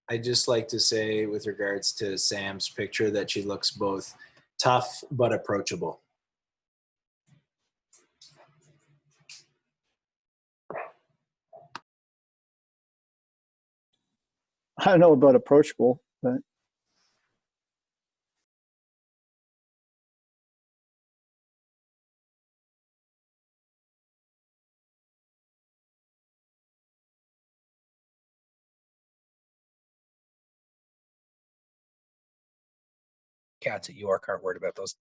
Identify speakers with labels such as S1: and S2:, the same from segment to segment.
S1: I just like to say with regards to Sam's picture that she looks both tough but approachable.
S2: I don't know about approachable, but
S3: Cats at York aren't worried about those.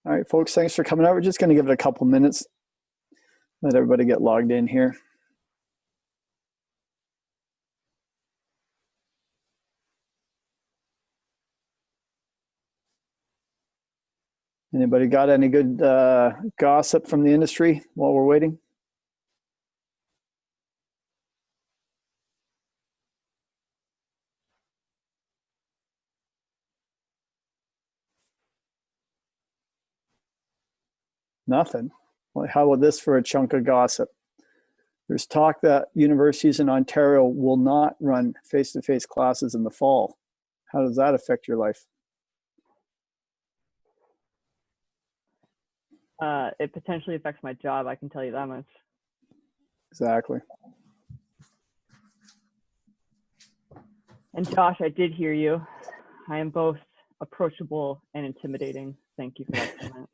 S2: all right, folks, thanks for coming out. We're just going to give it a couple minutes. Let everybody get logged in here. Anybody got any good gossip from the industry while we're waiting? Nothing. Well, how about this for a chunk of gossip? There's talk that universities in Ontario will not run face-to-face classes in the fall. How does that affect your life?
S4: It potentially affects my job, I can tell you that much.
S2: Exactly.
S4: And Josh, I did hear you. I am both approachable and intimidating. Thank you for that comment.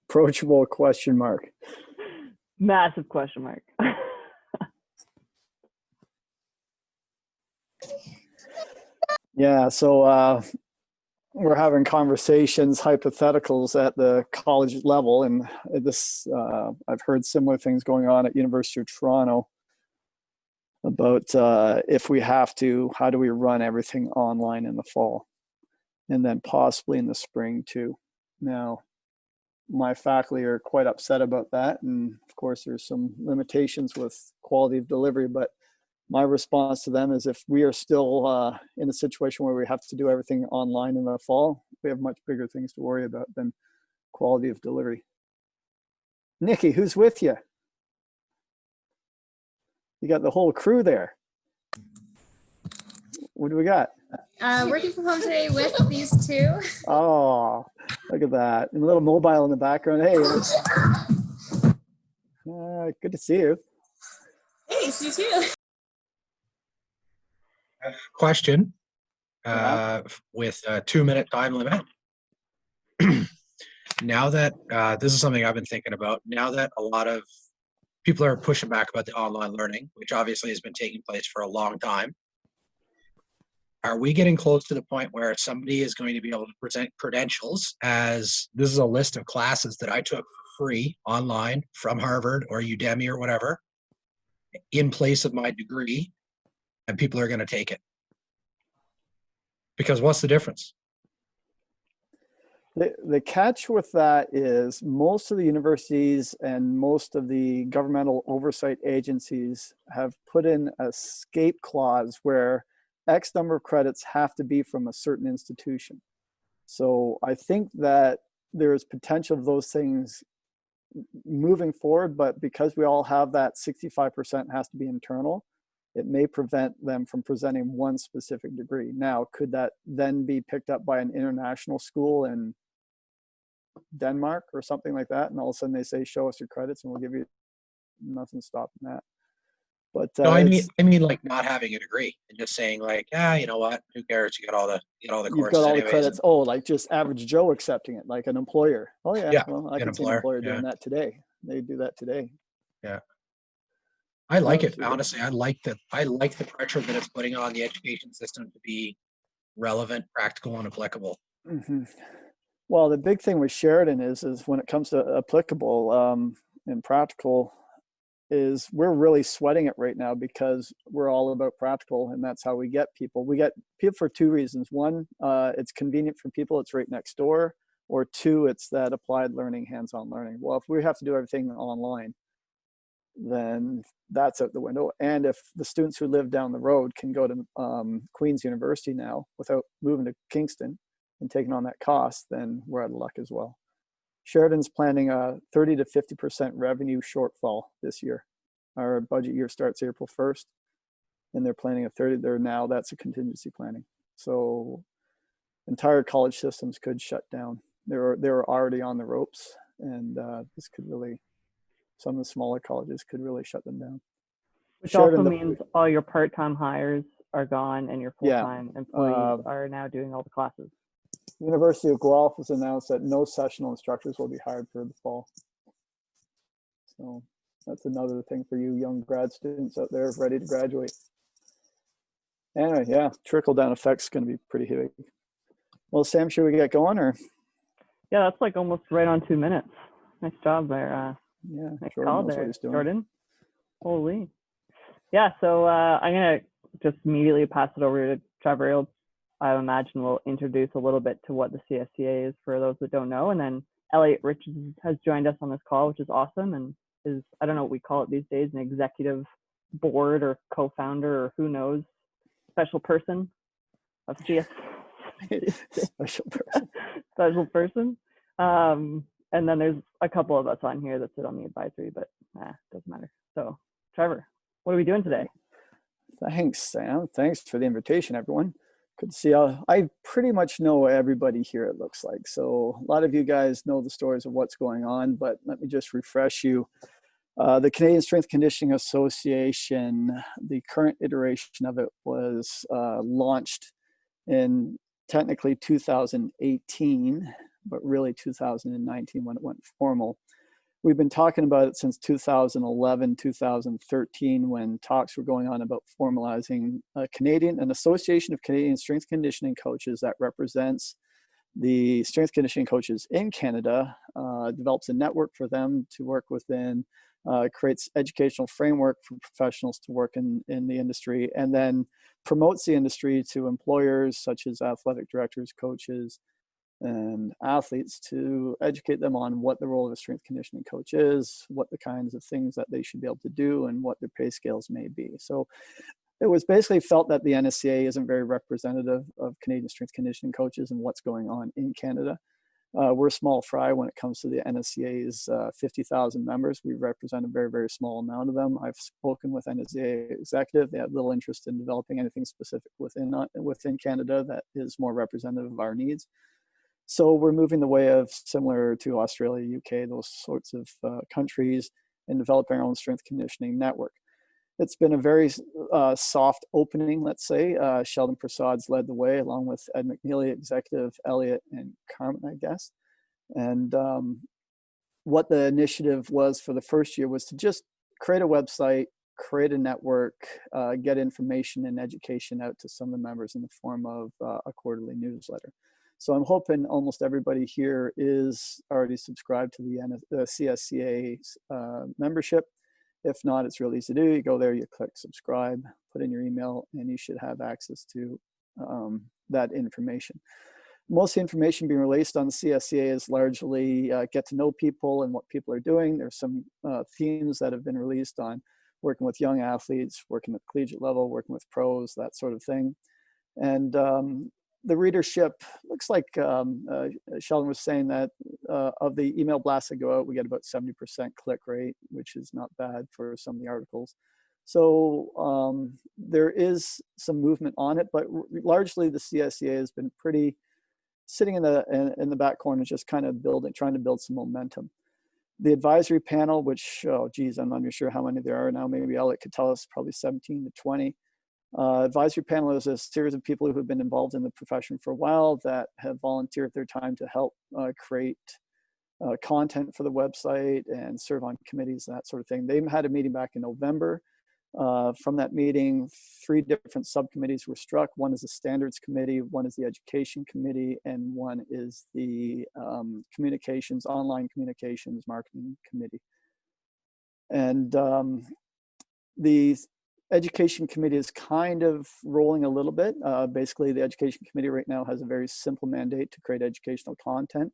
S2: Approachable question mark.
S4: Massive question mark.
S2: Yeah, so we're having conversations, hypotheticals at the college level, and this I've heard similar things going on at University of Toronto about if we have to, how do we run everything online in the fall, and then possibly in the spring too. Now, my faculty are quite upset about that, and of course there's some limitations with quality of delivery, but my response to them is if we are still in a situation where we have to do everything online in the fall, we have much bigger things to worry about than quality of delivery. Nikki, who's with you? You got the whole crew there. What do we got?
S5: Working from home today with these two.
S2: Oh, look at that. And a little mobile in the background. Hey, Good to see you.
S5: Thanks, you too.
S3: Question
S2: Yeah.
S3: with a 2-minute time limit. Now that this is something I've been thinking about, now that a lot of people are pushing back about the online learning, which obviously has been taking place for a long time, are we getting close to the point where somebody is going to be able to present credentials as this is a list of classes that I took for free online from Harvard or Udemy or whatever in place of my degree, and people are going to take it? Because what's the difference?
S2: The catch with that is most of the universities and most of the governmental oversight agencies have put in a escape clause where X number of credits have to be from a certain institution. So I think that there is potential of those things moving forward, but because we all have that 65% has to be internal, it may prevent them from presenting one specific degree. Now, could that then be picked up by an international school in Denmark or something like that, and all of a sudden they say, show us your credits and we'll give you nothing stopping that? But
S3: No, I mean like not having a degree and just saying like, you know what, who cares? You got all the
S2: you've
S3: courses
S2: got all the
S3: anyways.
S2: credits. Oh, like just average Joe accepting it, like an employer. Oh yeah,
S3: Yeah,
S2: well, I
S3: an
S2: can see an
S3: employer,
S2: employer
S3: yeah.
S2: doing that today. They do that today.
S3: Yeah. I like it.
S2: Absolutely.
S3: Honestly, I like the pressure that it's putting on the education system to be relevant, practical, and applicable.
S2: Mm-hmm. Well, the big thing with Sheridan is when it comes to applicable and practical, is we're really sweating it right now because we're all about practical, and that's how we get people. We get people for two reasons. One, it's convenient for people, it's right next door, or two, it's that applied learning, hands-on learning. Well, if we have to do everything online, then that's out the window. And if the students who live down the road can go to Queen's University now without moving to Kingston and taking on that cost, then we're out of luck as well. Sheridan's planning a 30 to 50% revenue shortfall this year. Our budget year starts April 1st, and they're planning a 30. That's a contingency planning. So entire college systems could shut down. They're already on the ropes, and this could really, some of the smaller colleges could really shut them down.
S4: Which
S2: Sheridan,
S4: also means all your part-time hires are gone and your full-time employees are now doing all the classes.
S2: University of Guelph has announced that no sessional instructors will be hired for the fall. So that's another thing for you young grad students out there ready to graduate. Anyway, yeah, trickle-down effect's going to be pretty heavy. Well, Sam, should we get going, or?
S4: Yeah, that's like almost right on 2 minutes. Nice job there.
S2: Yeah,
S4: nice
S2: Jordan
S4: call
S2: knows what
S4: there,
S2: he's doing.
S4: Jordan. Holy. Yeah, so I'm going to just immediately pass it over to Trevor. I imagine we'll introduce a little bit to what the CSCA is for those that don't know. And then Elliot Richards has joined us on this call, which is awesome, and is, I don't know what we call it these days, an executive board or co-founder or who knows, special person of CSCA. Special person. And then there's a couple of us on here that sit on the advisory, but doesn't matter. So Trevor, what are we doing today?
S2: Thanks, Sam. Thanks for the invitation, everyone. Good to see you. I pretty much know everybody here, it looks like. So a lot of you guys know the stories of what's going on, but let me just refresh you. The Canadian Strength Conditioning Association, the current iteration of it was launched in technically 2018, but really 2019 when it went formal. We've been talking about it since 2011, 2013, when talks were going on about formalizing an association of Canadian strength conditioning coaches that represents the strength conditioning coaches in Canada, develops a network for them to work within, creates educational framework for professionals to work in the industry, and then promotes the industry to employers such as athletic directors, coaches, and athletes to educate them on what the role of a strength conditioning coach is, what the kinds of things that they should be able to do, and what their pay scales may be. So it was basically felt that the NSCA isn't very representative of Canadian strength conditioning coaches and what's going on in Canada. We're small fry when it comes to the NSCA's 50,000 members. We represent a very, very small amount of them. I've spoken with NSCA executive. They have little interest in developing anything specific within Canada that is more representative of our needs. So we're moving the way of similar to Australia, UK, those sorts of countries, and developing our own strength conditioning network. It's been a very soft opening, let's say. Sheldon Prasad's led the way, along with Ed McNeely, Executive, Elliot, and Carmen, I guess. And what the initiative was for the first year was to just create a website, create a network, get information and education out to some of the members in the form of a quarterly newsletter. So I'm hoping almost everybody here is already subscribed to the CSCA's membership. If not, it's real easy to do. You go there, you click subscribe, put in your email, and you should have access to that information. Most of the information being released on the CSCA is largely get to know people and what people are doing. There's some themes that have been released on working with young athletes, working at collegiate level, working with pros, that sort of thing. And the readership looks like Sheldon was saying that of the email blasts that go out, we get about 70% click rate, which is not bad for some of the articles. So there is some movement on it, but largely the CSCA has been pretty sitting in the back corner, just kind of trying to build some momentum. The advisory panel, which, oh geez, I'm not even sure how many there are now. Maybe Elliot could tell us, probably 17 to 20. Advisory panel is a series of people who have been involved in the profession for a while that have volunteered their time to help create content for the website and serve on committees and that sort of thing. They had a meeting back in November. From that meeting, 3 different subcommittees were struck. One is the standards committee, one is the education committee, and one is the online communications marketing committee. And the education committee is kind of rolling a little bit. Basically, the education committee right now has a very simple mandate to create educational content,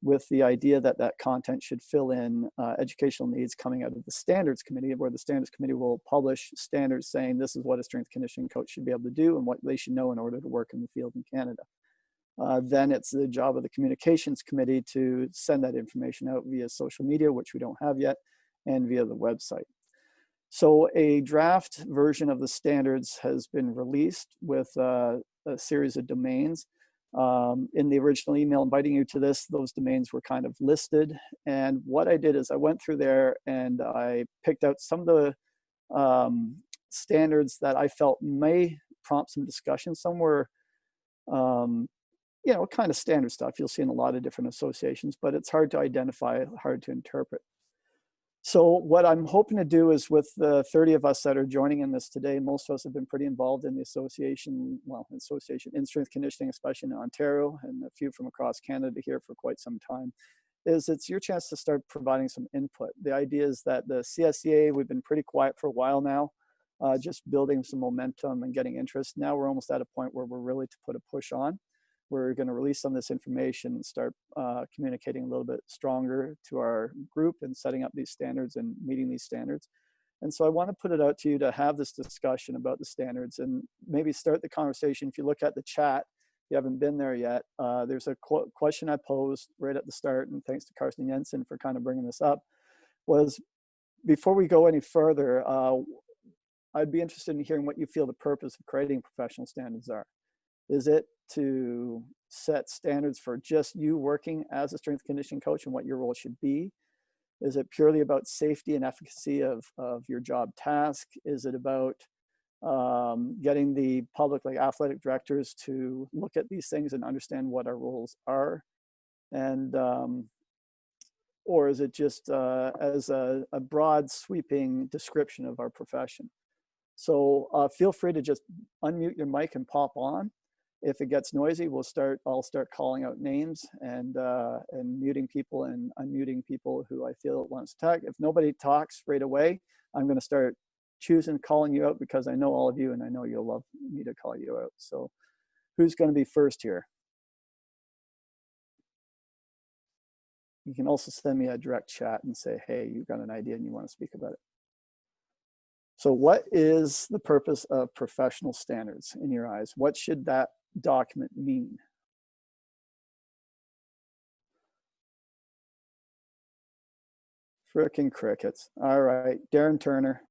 S2: with the idea that that content should fill in educational needs coming out of the standards committee, where the standards committee will publish standards saying this is what a strength conditioning coach should be able to do and what they should know in order to work in the field in Canada. Then it's the job of the communications committee to send that information out via social media, which we don't have yet, and via the website. So a draft version of the standards has been released with a series of domains. In the original email inviting you to this, those domains were kind of listed. And what I did is I went through there and I picked out some of the standards that I felt may prompt some discussion. Some were, kind of standard stuff you'll see in a lot of different associations, but it's hard to identify, hard to interpret. So what I'm hoping to do is, with the 30 of us that are joining in this today, most of us have been pretty involved in the association in strength conditioning, especially in Ontario, and a few from across Canada here for quite some time, is it's your chance to start providing some input. The idea is that the CSCA, we've been pretty quiet for a while now, just building some momentum and getting interest. Now we're almost at a point where we're really to put a push on. We're going to release some of this information and start communicating a little bit stronger to our group and setting up these standards and meeting these standards. And so I want to put it out to you to have this discussion about the standards and maybe start the conversation. If you look at the chat, you haven't been there yet, there's a question I posed right at the start, and thanks to Carsten Jensen for kind of bringing this up, was before we go any further, I'd be interested in hearing what you feel the purpose of creating professional standards are. Is it to set standards for just you working as a strength conditioning coach and what your role should be? Is it purely about safety and efficacy of your job task? Is it about getting the public, like athletic directors, to look at these things and understand what our roles are? And or is it just as a broad sweeping description of our profession? So feel free to just unmute your mic and pop on. If it gets noisy, I'll start calling out names and muting people and unmuting people who I feel wants to talk. If nobody talks right away, I'm going to start calling you out, because I know all of you and I know you'll love me to call you out. So who's going to be first here? You can also send me a direct chat and say, hey, you've got an idea and you want to speak about it. So what is the purpose of professional standards in your eyes? What should that document mean? Frickin' crickets. All right, Darren Turner.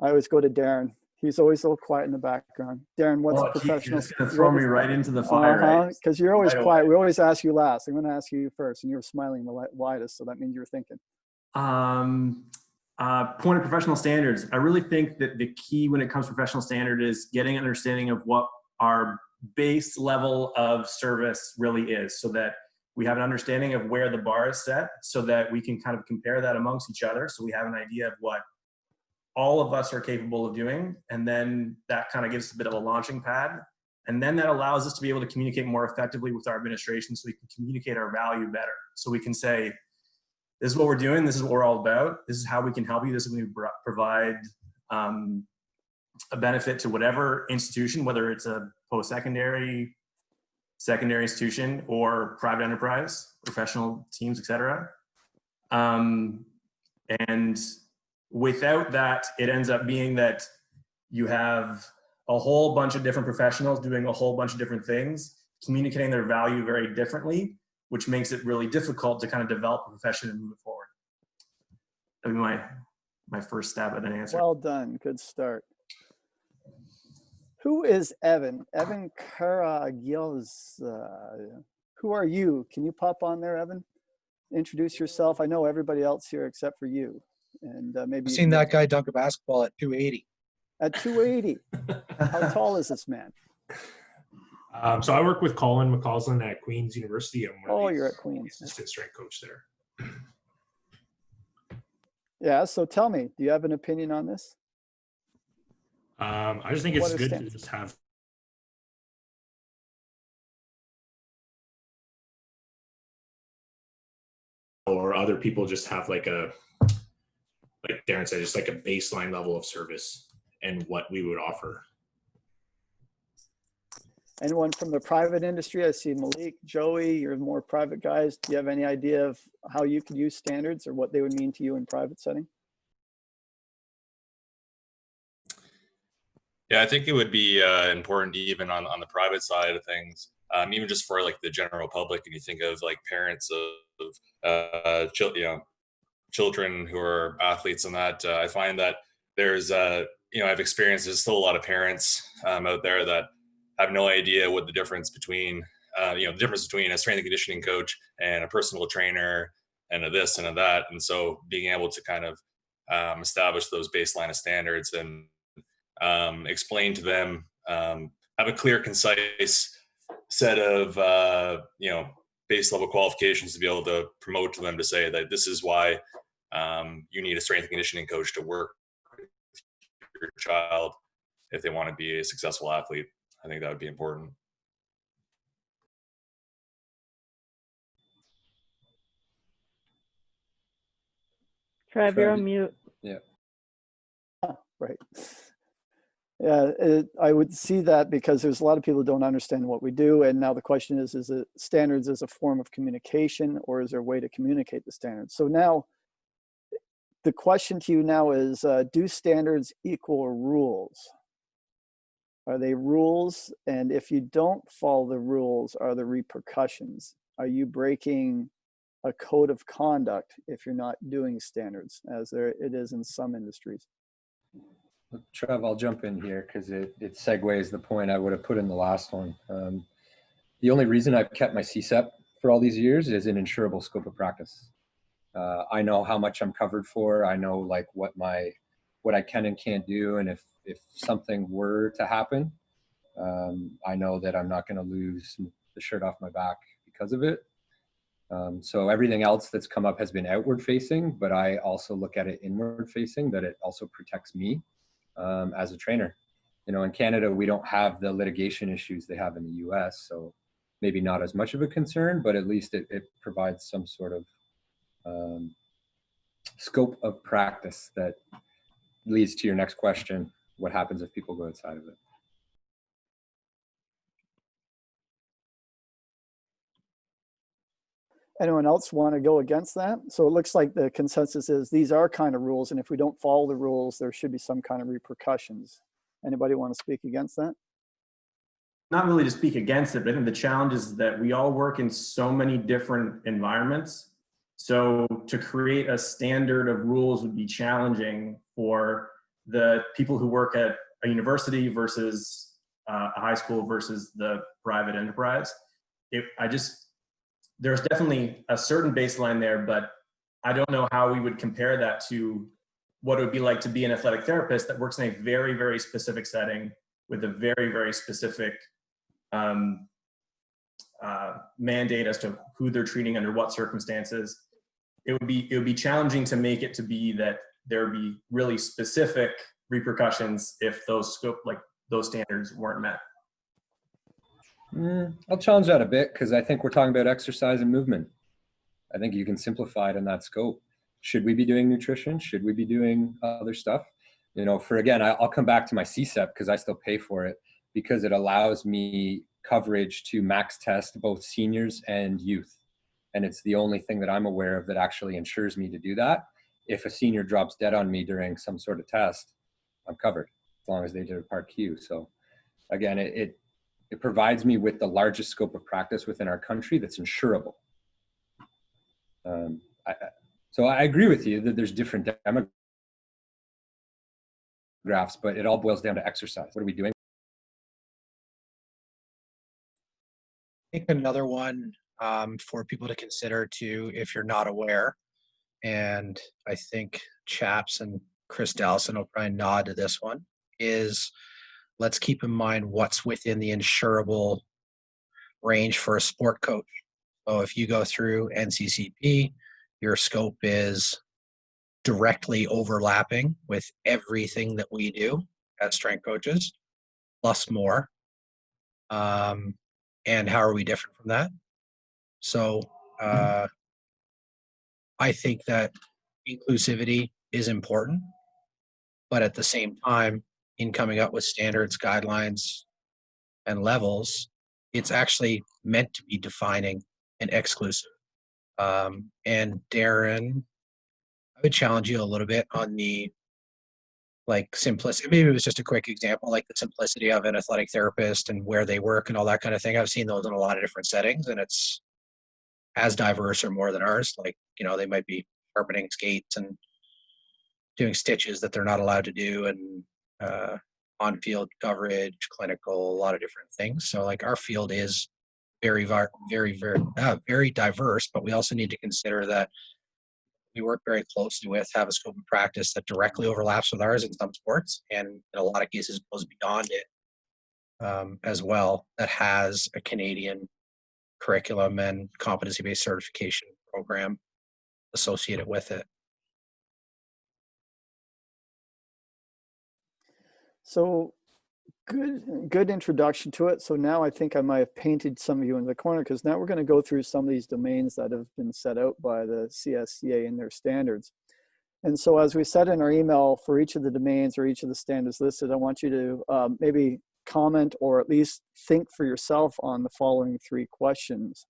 S2: I always go to Darren. He's always a little quiet in the background. Darren, what's professional?
S6: You're just gonna throw me right into the fire, right?
S2: Because you're always quiet. We always ask you last. I'm going to ask you first, and you're smiling the widest, so that means you're thinking.
S6: Point of professional standards. I really think that the key when it comes to professional standard is getting an understanding of what our base level of service really is, so that we have an understanding of where the bar is set, so that we can kind of compare that amongst each other, so we have an idea of what all of us are capable of doing. And then that kind of gives us a bit of a launching pad. And then that allows us to be able to communicate more effectively with our administration, so we can communicate our value better. So we can say, this is what we're doing, this is what we're all about, this is how we can help you, this is how we provide a benefit to whatever institution, whether it's a post-secondary, secondary institution, or private enterprise, professional teams, etc. And without that, it ends up being that you have a whole bunch of different professionals doing a whole bunch of different things, communicating their value very differently, which makes it really difficult to kind of develop a profession and move it forward. That'd be my first stab at an answer.
S2: Well done. Good start. Who is Evan? Evan Karagils. Who are you? Can you pop on there, Evan? Introduce yourself. I know everybody else here except for you. And maybe
S3: I've seen that guy dunk a basketball at 280.
S2: at 280. How tall is this man?
S7: So I work with Colin McCausland at Queen's University. I'm one of
S2: You're at Queen's.
S7: assistant strength coach there.
S2: Yeah, so tell me, do you have an opinion on this?
S7: I just think it's good to just have or other people just have like Darren said, just like a baseline level of service and what we would offer.
S2: Anyone from the private industry? I see Malik, Joey, you're more private guys. Do you have any idea of how you could use standards or what they would mean to you in private setting?
S8: Yeah, I think it would be important even on the private side of things, even just for like the general public. And you think of like parents of children who are athletes and that, I find that there's, I've experienced there's still a lot of parents out there that have no idea what the difference between, the difference between a strength and conditioning coach and a personal trainer and a this and a that. And so being able to kind of establish those baseline of standards and explain to them, have a clear, concise set of, base level qualifications to be able to promote to them, to say that this is why you need a strength and conditioning coach to work with your child if they want to be a successful athlete. I think that would be important.
S4: Trev, you're on mute.
S6: Yeah.
S2: Right. Yeah, I would see that because there's a lot of people who don't understand what we do. And now the question is it standards as a form of communication, or is there a way to communicate the standards? So now the question to you now is, do standards equal rules? Are they rules? And if you don't follow the rules, are there repercussions? Are you breaking a code of conduct if you're not doing standards, as it is in some industries?
S9: Trev, I'll jump in here because it segues the point I would have put in the last one. The only reason I've kept my CSEP for all these years is an insurable scope of practice. I know how much I'm covered for. I know like what I can and can't do. And if something were to happen, I know that I'm not going to lose the shirt off my back because of it. So everything else that's come up has been outward facing, but I also look at it inward facing, that it also protects me as a trainer. In Canada, we don't have the litigation issues they have in the US, so maybe not as much of a concern, but at least it provides some sort of scope of practice that leads to your next question: what happens if people go outside of it?
S2: Anyone else want to go against that? So it looks like the consensus is these are kind of rules, and if we don't follow the rules, there should be some kind of repercussions. Anybody want to speak against that?
S6: Not really to speak against it, but I think the challenge is that we all work in so many different environments. So to create a standard of rules would be challenging for the people who work at a university versus a high school versus the private enterprise. There's definitely a certain baseline there, but I don't know how we would compare that to what it would be like to be an athletic therapist that works in a very, very specific setting with a very, very specific mandate as to who they're treating under what circumstances. It would be challenging to make it to be that there would be really specific repercussions if those standards weren't met.
S9: I'll challenge that a bit because I think we're talking about exercise and movement. I think you can simplify it in that scope. Should we be doing nutrition? Should we be doing other stuff? You know, again, I'll come back to my CSEP because I still pay for it because it allows me coverage to max test both seniors and youth. And it's the only thing that I'm aware of that actually ensures me to do that. If a senior drops dead on me during some sort of test, I'm covered as long as they did a Part Q. So again, it provides me with the largest scope of practice within our country that's insurable. So I agree with you that there's different demographics, but it all boils down to exercise. What are we doing?
S3: I think another one for people to consider too, if you're not aware, and I think Chaps and Chris Dallison will probably nod to this one, is let's keep in mind what's within the insurable range for a sport coach. So if you go through NCCP, your scope is directly overlapping with everything that we do as strength coaches, plus more. And how are we different from that? So I think that inclusivity is important, but at the same time, in coming up with standards, guidelines, and levels, it's actually meant to be defining and exclusive. And Darren, I would challenge you a little bit on the simplicity. Maybe it was just a quick example, like the simplicity of an athletic therapist and where they work and all that kind of thing. I've seen those in a lot of different settings, and it's as diverse or more than ours. Like, you know, they might be sharpening skates and doing stitches that they're not allowed to do, and on-field coverage, clinical, a lot of different things. So like our field is very, very diverse, but we also need to consider that we work very closely with, have a scope of practice that directly overlaps with ours in some sports, and in a lot of cases goes beyond it as well, that has a Canadian curriculum and competency-based certification program associated with it.
S2: So good introduction to it. So now I think I might have painted some of you in the corner, because now we're going to go through some of these domains that have been set out by the CSCA in their standards. And so as we said in our email, for each of the domains or each of the standards listed, I want you to maybe comment or at least think for yourself on the following 3 questions.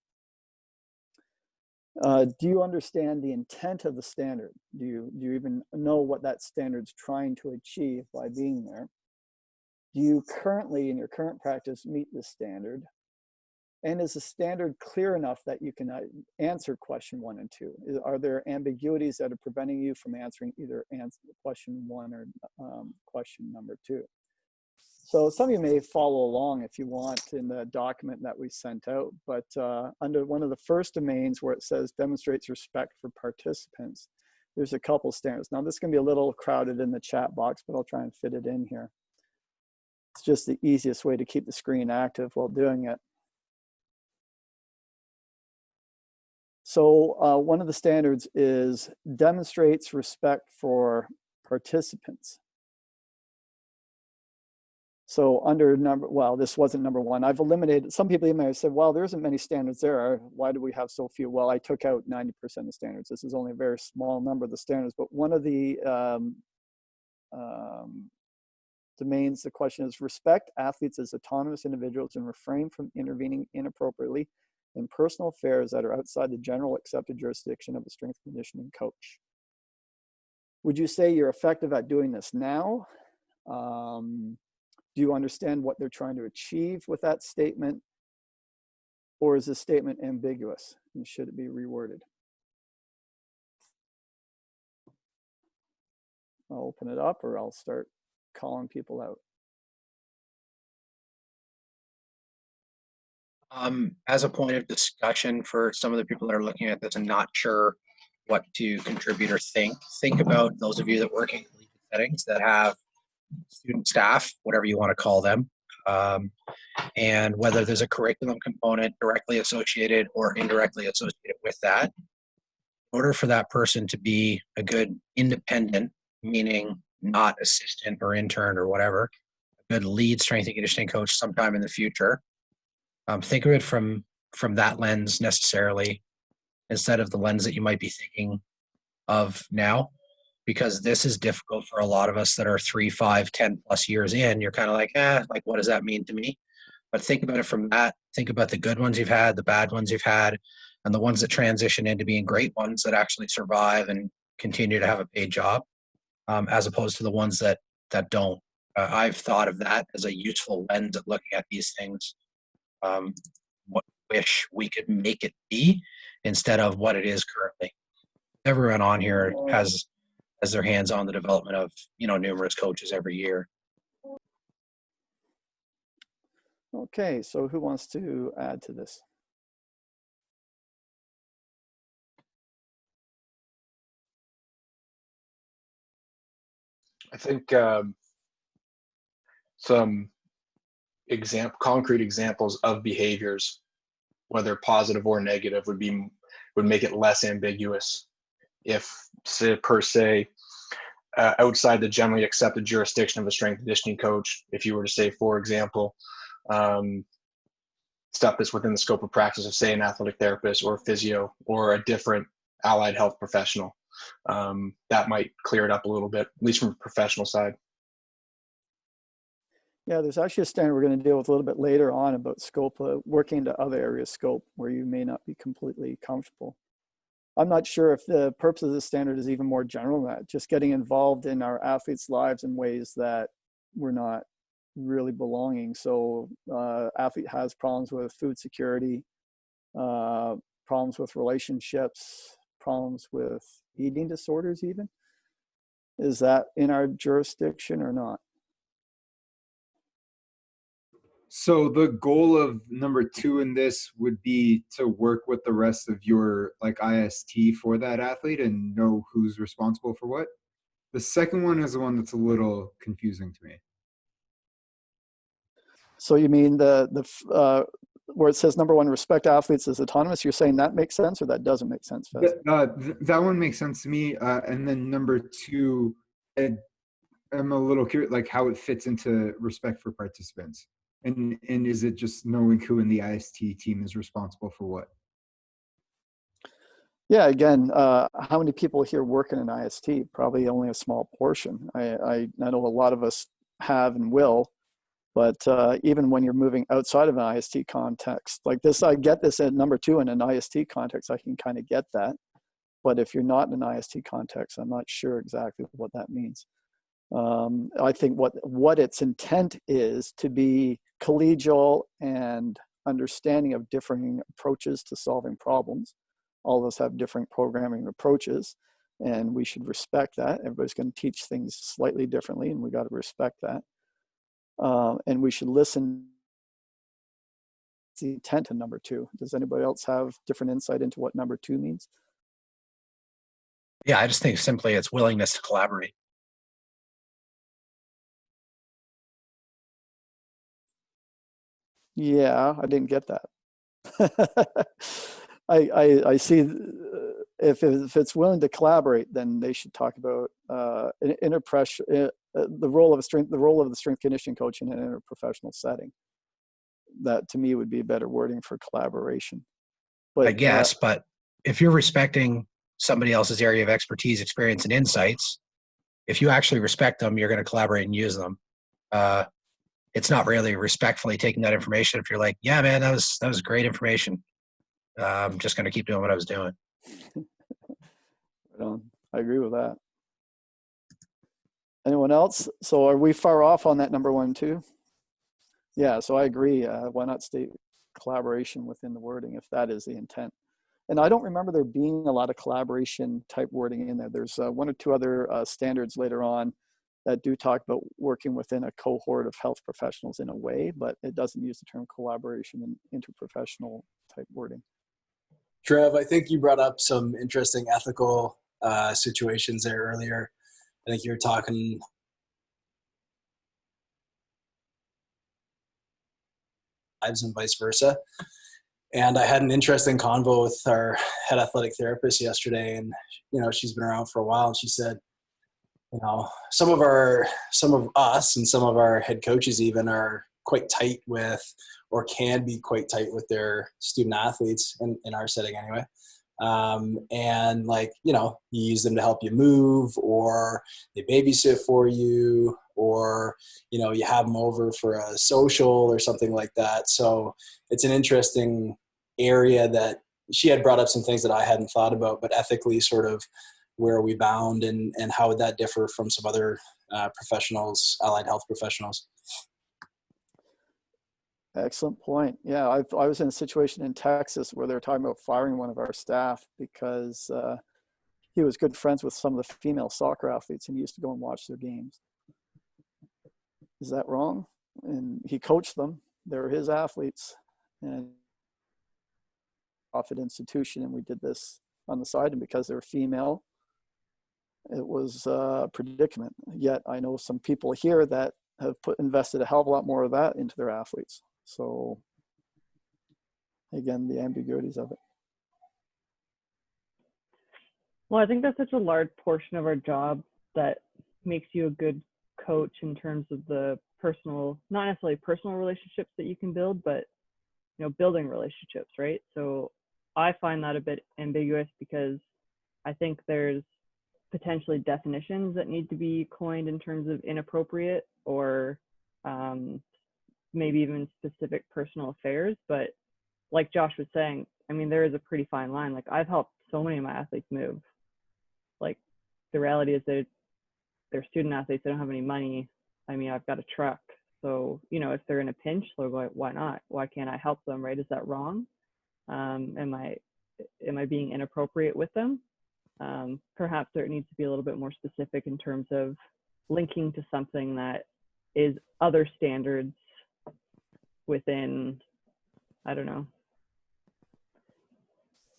S2: Do you understand the intent of the standard? Do you even know what that standard's trying to achieve by being there? Do you currently, in your current practice, meet the standard? And is the standard clear enough that you can answer question 1 and 2? Are there ambiguities that are preventing you from answering either question 1 or question number 2? So some of you may follow along if you want in the document that we sent out, but under one of the first domains where it says demonstrates respect for participants, there's a couple standards. Now this is going to be a little crowded in the chat box, but I'll try and fit it in here. It's just the easiest way to keep the screen active while doing it. So one of the standards is demonstrates respect for participants. So under this wasn't number 1. I've eliminated, some people may have said, well, there isn't many standards there. Why do we have so few? Well, I took out 90% of standards. This is only a very small number of the standards, but one of the domains, the question is respect athletes as autonomous individuals and refrain from intervening inappropriately in personal affairs that are outside the general accepted jurisdiction of a strength conditioning coach. Would you say you're effective at doing this now? Do you understand what they're trying to achieve with that statement? Or is this statement ambiguous and should it be reworded? I'll open it up or I'll start calling people out.
S3: As a point of discussion for some of the people that are looking at this and not sure what to contribute or think. Think about those of you that work in collegiate settings that have student staff, whatever you want to call them, and whether there's a curriculum component directly associated or indirectly associated with that. In order for that person to be a good independent, meaning not assistant or intern or whatever, a good lead strength and conditioning coach sometime in the future, think of it from that lens necessarily, instead of the lens that you might be thinking of now, because this is difficult for a lot of us that are 3, 5, 10 plus years in. You're kind of like, like, what does that mean to me? But think about it from that. Think about the good ones you've had, the bad ones you've had, and the ones that transition into being great ones that actually survive and continue to have a paid job, as opposed to the ones that don't. I've thought of that as a useful lens at looking at these things. What wish we could make it be instead of what it is currently. Everyone on here has their hands on the development of, numerous coaches every year.
S2: Okay, so who wants to add to this?
S10: I think some concrete examples of behaviors, whether positive or negative, would make it less ambiguous. If, per se, outside the generally accepted jurisdiction of a strength and conditioning coach, if you were to say, for example, stuff that's within the scope of practice of, say, an athletic therapist or a physio or a different allied health professional, that might clear it up a little bit, at least from a professional side.
S2: Yeah, there's actually a standard we're going to deal with a little bit later on about scope, working into other areas of scope where you may not be completely comfortable. I'm not sure if the purpose of the standard is even more general than that, just getting involved in our athletes' lives in ways that we're not really belonging. So athlete has problems with food security, problems with relationships, problems with eating disorders even. Is that in our jurisdiction or not?
S11: So the goal of number 2 in this would be to work with the rest of your IST for that athlete and know who's responsible for what. The second one is the one that's a little confusing to me.
S2: So you mean the where it says number 1, respect athletes as autonomous, you're saying that makes sense or that doesn't make sense, Fez?
S11: That one makes sense to me. And then number 2, I'm a little curious, how it fits into respect for participants. And is it just knowing who in the IST team is responsible for what?
S2: Yeah, again, how many people here work in an IST? Probably only a small portion. I know a lot of us have and will, but even when you're moving outside of an IST context, like this, I get this at number 2 in an IST context, I can kind of get that. But if you're not in an IST context, I'm not sure exactly what that means. I think what its intent is to be collegial and understanding of differing approaches to solving problems. All of us have different programming approaches, and we should respect that. Everybody's going to teach things slightly differently, and we got to respect that. And we should listen to the intent of number 2. Does anybody else have different insight into what number 2 means?
S3: Yeah, I just think simply it's willingness to collaborate.
S2: Yeah, I didn't get that. I see if it's willing to collaborate, then they should talk about the role of the strength conditioning coach in an interprofessional setting. That to me would be better wording for collaboration. But
S3: I guess, but if you're respecting somebody else's area of expertise, experience, and insights, if you actually respect them, you're going to collaborate and use them. It's not really respectfully taking that information. If you're like, yeah, man, that was great information. I'm just going to keep doing what I was doing.
S2: I agree with that. Anyone else? So are we far off on that number 1 too? Yeah, so I agree. Why not state collaboration within the wording if that is the intent? And I don't remember there being a lot of collaboration type wording in there. There's 1 or 2 other standards later on that do talk about working within a cohort of health professionals in a way, but it doesn't use the term collaboration in interprofessional type wording.
S1: Trev, I think you brought up some interesting ethical situations there earlier. I think you were talking lives and vice versa. And I had an interesting convo with our head athletic therapist yesterday, and she's been around for a while, and she said, some of us and some of our head coaches even are quite tight with, or can be quite tight with their student athletes in our setting anyway. And you use them to help you move, or they babysit for you, or, you have them over for a social or something like that. So it's an interesting area that she had brought up some things that I hadn't thought about, but ethically sort of where are we bound, and how would that differ from some other professionals, allied health professionals?
S2: Excellent point. Yeah, I was in a situation in Texas where they were talking about firing one of our staff because he was good friends with some of the female soccer athletes and he used to go and watch their games. Is that wrong? And he coached them. They were his athletes, and profit institution, and we did this on the side, and because they were female, it was a predicament. Yet I know some people here that have invested a hell of a lot more of that into their athletes. So again, the ambiguities of it.
S4: Well, I think that's such a large portion of our job that makes you a good coach in terms of the personal, not necessarily personal relationships that you can build, but building relationships, right? So I find that a bit ambiguous because I think there's potentially definitions that need to be coined in terms of inappropriate or maybe even specific personal affairs. But like Josh was saying, I mean, there is a pretty fine line. Like, I've helped so many of my athletes move. Like, the reality is that they're student athletes, they don't have any money. I mean, I've got a truck. So, if they're in a pinch, they're like, why not? Why can't I help them, right? Is that wrong? Am I being inappropriate with them? Perhaps there needs to be a little bit more specific in terms of linking to something that is other standards within, I don't know.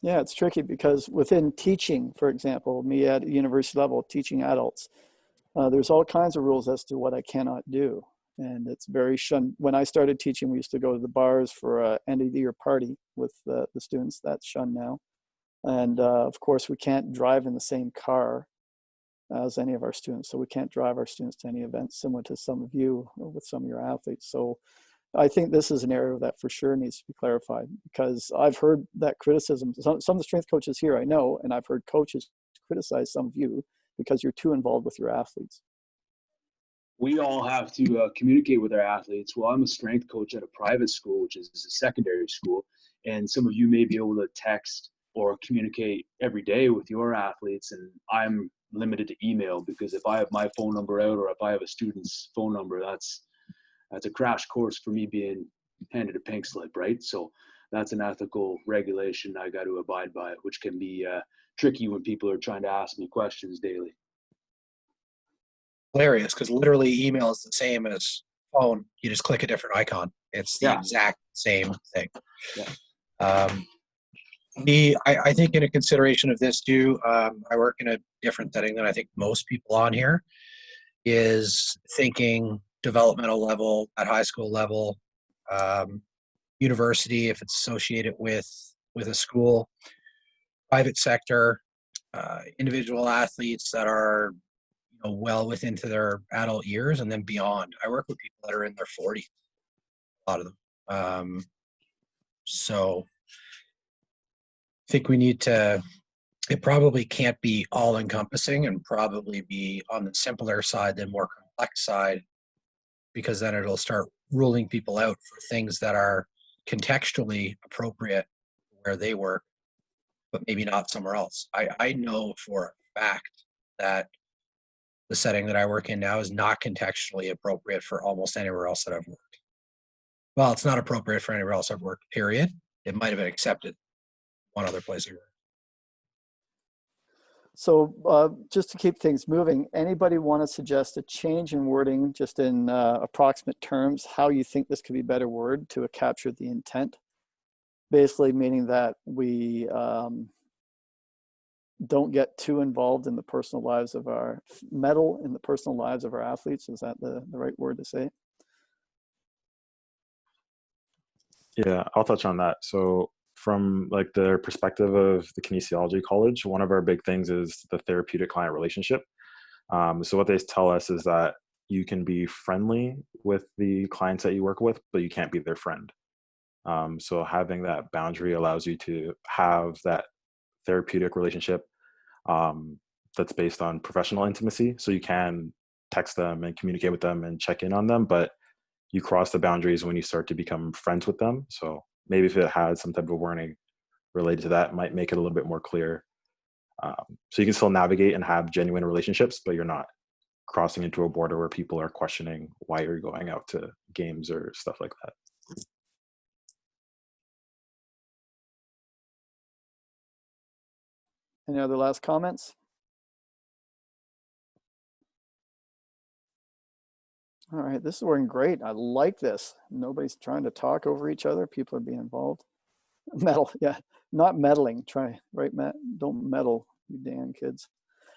S2: Yeah, it's tricky because within teaching, for example, me at university level, teaching adults, there's all kinds of rules as to what I cannot do. And it's very shunned. When I started teaching, we used to go to the bars for an end of the year party with the students. That's shunned now. And of course, we can't drive in the same car as any of our students. So we can't drive our students to any events similar to some of you or with some of your athletes. So I think this is an area that for sure needs to be clarified, because I've heard that criticism. Some of the strength coaches here I know, and I've heard coaches criticize some of you because you're too involved with your athletes.
S12: We all have to communicate with our athletes. Well, I'm a strength coach at a private school, which is a secondary school, and some of you may be able to text or communicate every day with your athletes, and I'm limited to email, because if I have my phone number out or if I have a student's phone number, that's a crash course for me being handed a pink slip, right? So that's an ethical regulation I got to abide by, which can be tricky when people are trying to ask me questions daily.
S3: Hilarious, because literally email is the same as phone. You just click a different icon. It's the exact same thing.
S12: Yeah.
S3: I think in a consideration of this too, I work in a different setting than I think most people on here, is thinking developmental level, at high school level, university if it's associated with a school, private sector, individual athletes that are well within to their adult years, and then beyond. I work with people that are in their 40s, a lot of them. So I think we need to, it probably can't be all encompassing and probably be on the simpler side than more complex side, because then it'll start ruling people out for things that are contextually appropriate where they work, but maybe not somewhere else. I know for a fact that the setting that I work in now is not contextually appropriate for almost anywhere else that I've worked. Well, it's not appropriate for anywhere else I've worked, period. It might have been accepted one other place I worked.
S2: So just to keep things moving, anybody want to suggest a change in wording, just in approximate terms, how you think this could be better worded to capture the intent? basically meaning that we don't get too involved in the personal lives of meddle in the personal lives of our athletes. Is that the right word to say?
S13: Yeah, I'll touch on that. So from like the perspective of the kinesiology college, one of our big things is the therapeutic client relationship. So what they tell us is that you can be friendly with the clients that you work with, but you can't be their friend. So having that boundary allows you to have that therapeutic relationship that's based on professional intimacy. So you can text them and communicate with them and check in on them, but you cross the boundaries when you start to become friends with them. So maybe if it had some type of warning related to that, it might make it a little bit more clear. So you can still navigate and have genuine relationships, but you're not crossing into a border where people are questioning why you're going out to games or stuff like that.
S2: Any other last comments? All right, this is working great. I like this. Nobody's trying to talk over each other. People are being involved. Meddle, yeah, not meddling. Try, right, Matt? Don't meddle, you damn kids.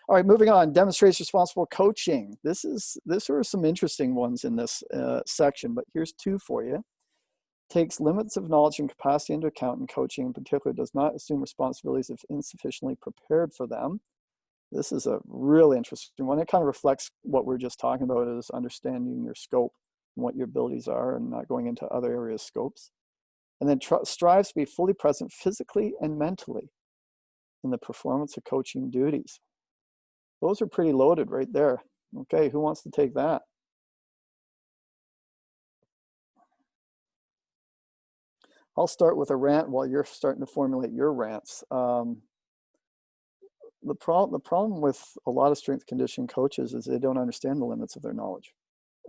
S2: All right, moving on. Demonstrates responsible coaching. These are some interesting ones in this section, but here's two for you. Takes limits of knowledge and capacity into account in coaching. In particular, does not assume responsibilities if insufficiently prepared for them. This is a really interesting one. It kind of reflects what we're just talking about, is understanding your scope and what your abilities are and not going into other areas' scopes. And then strives to be fully present physically and mentally in the performance of coaching duties. Those are pretty loaded right there. Okay, who wants to take that? I'll start with a rant while you're starting to formulate your rants. The problem with a lot of strength conditioning coaches is they don't understand the limits of their knowledge.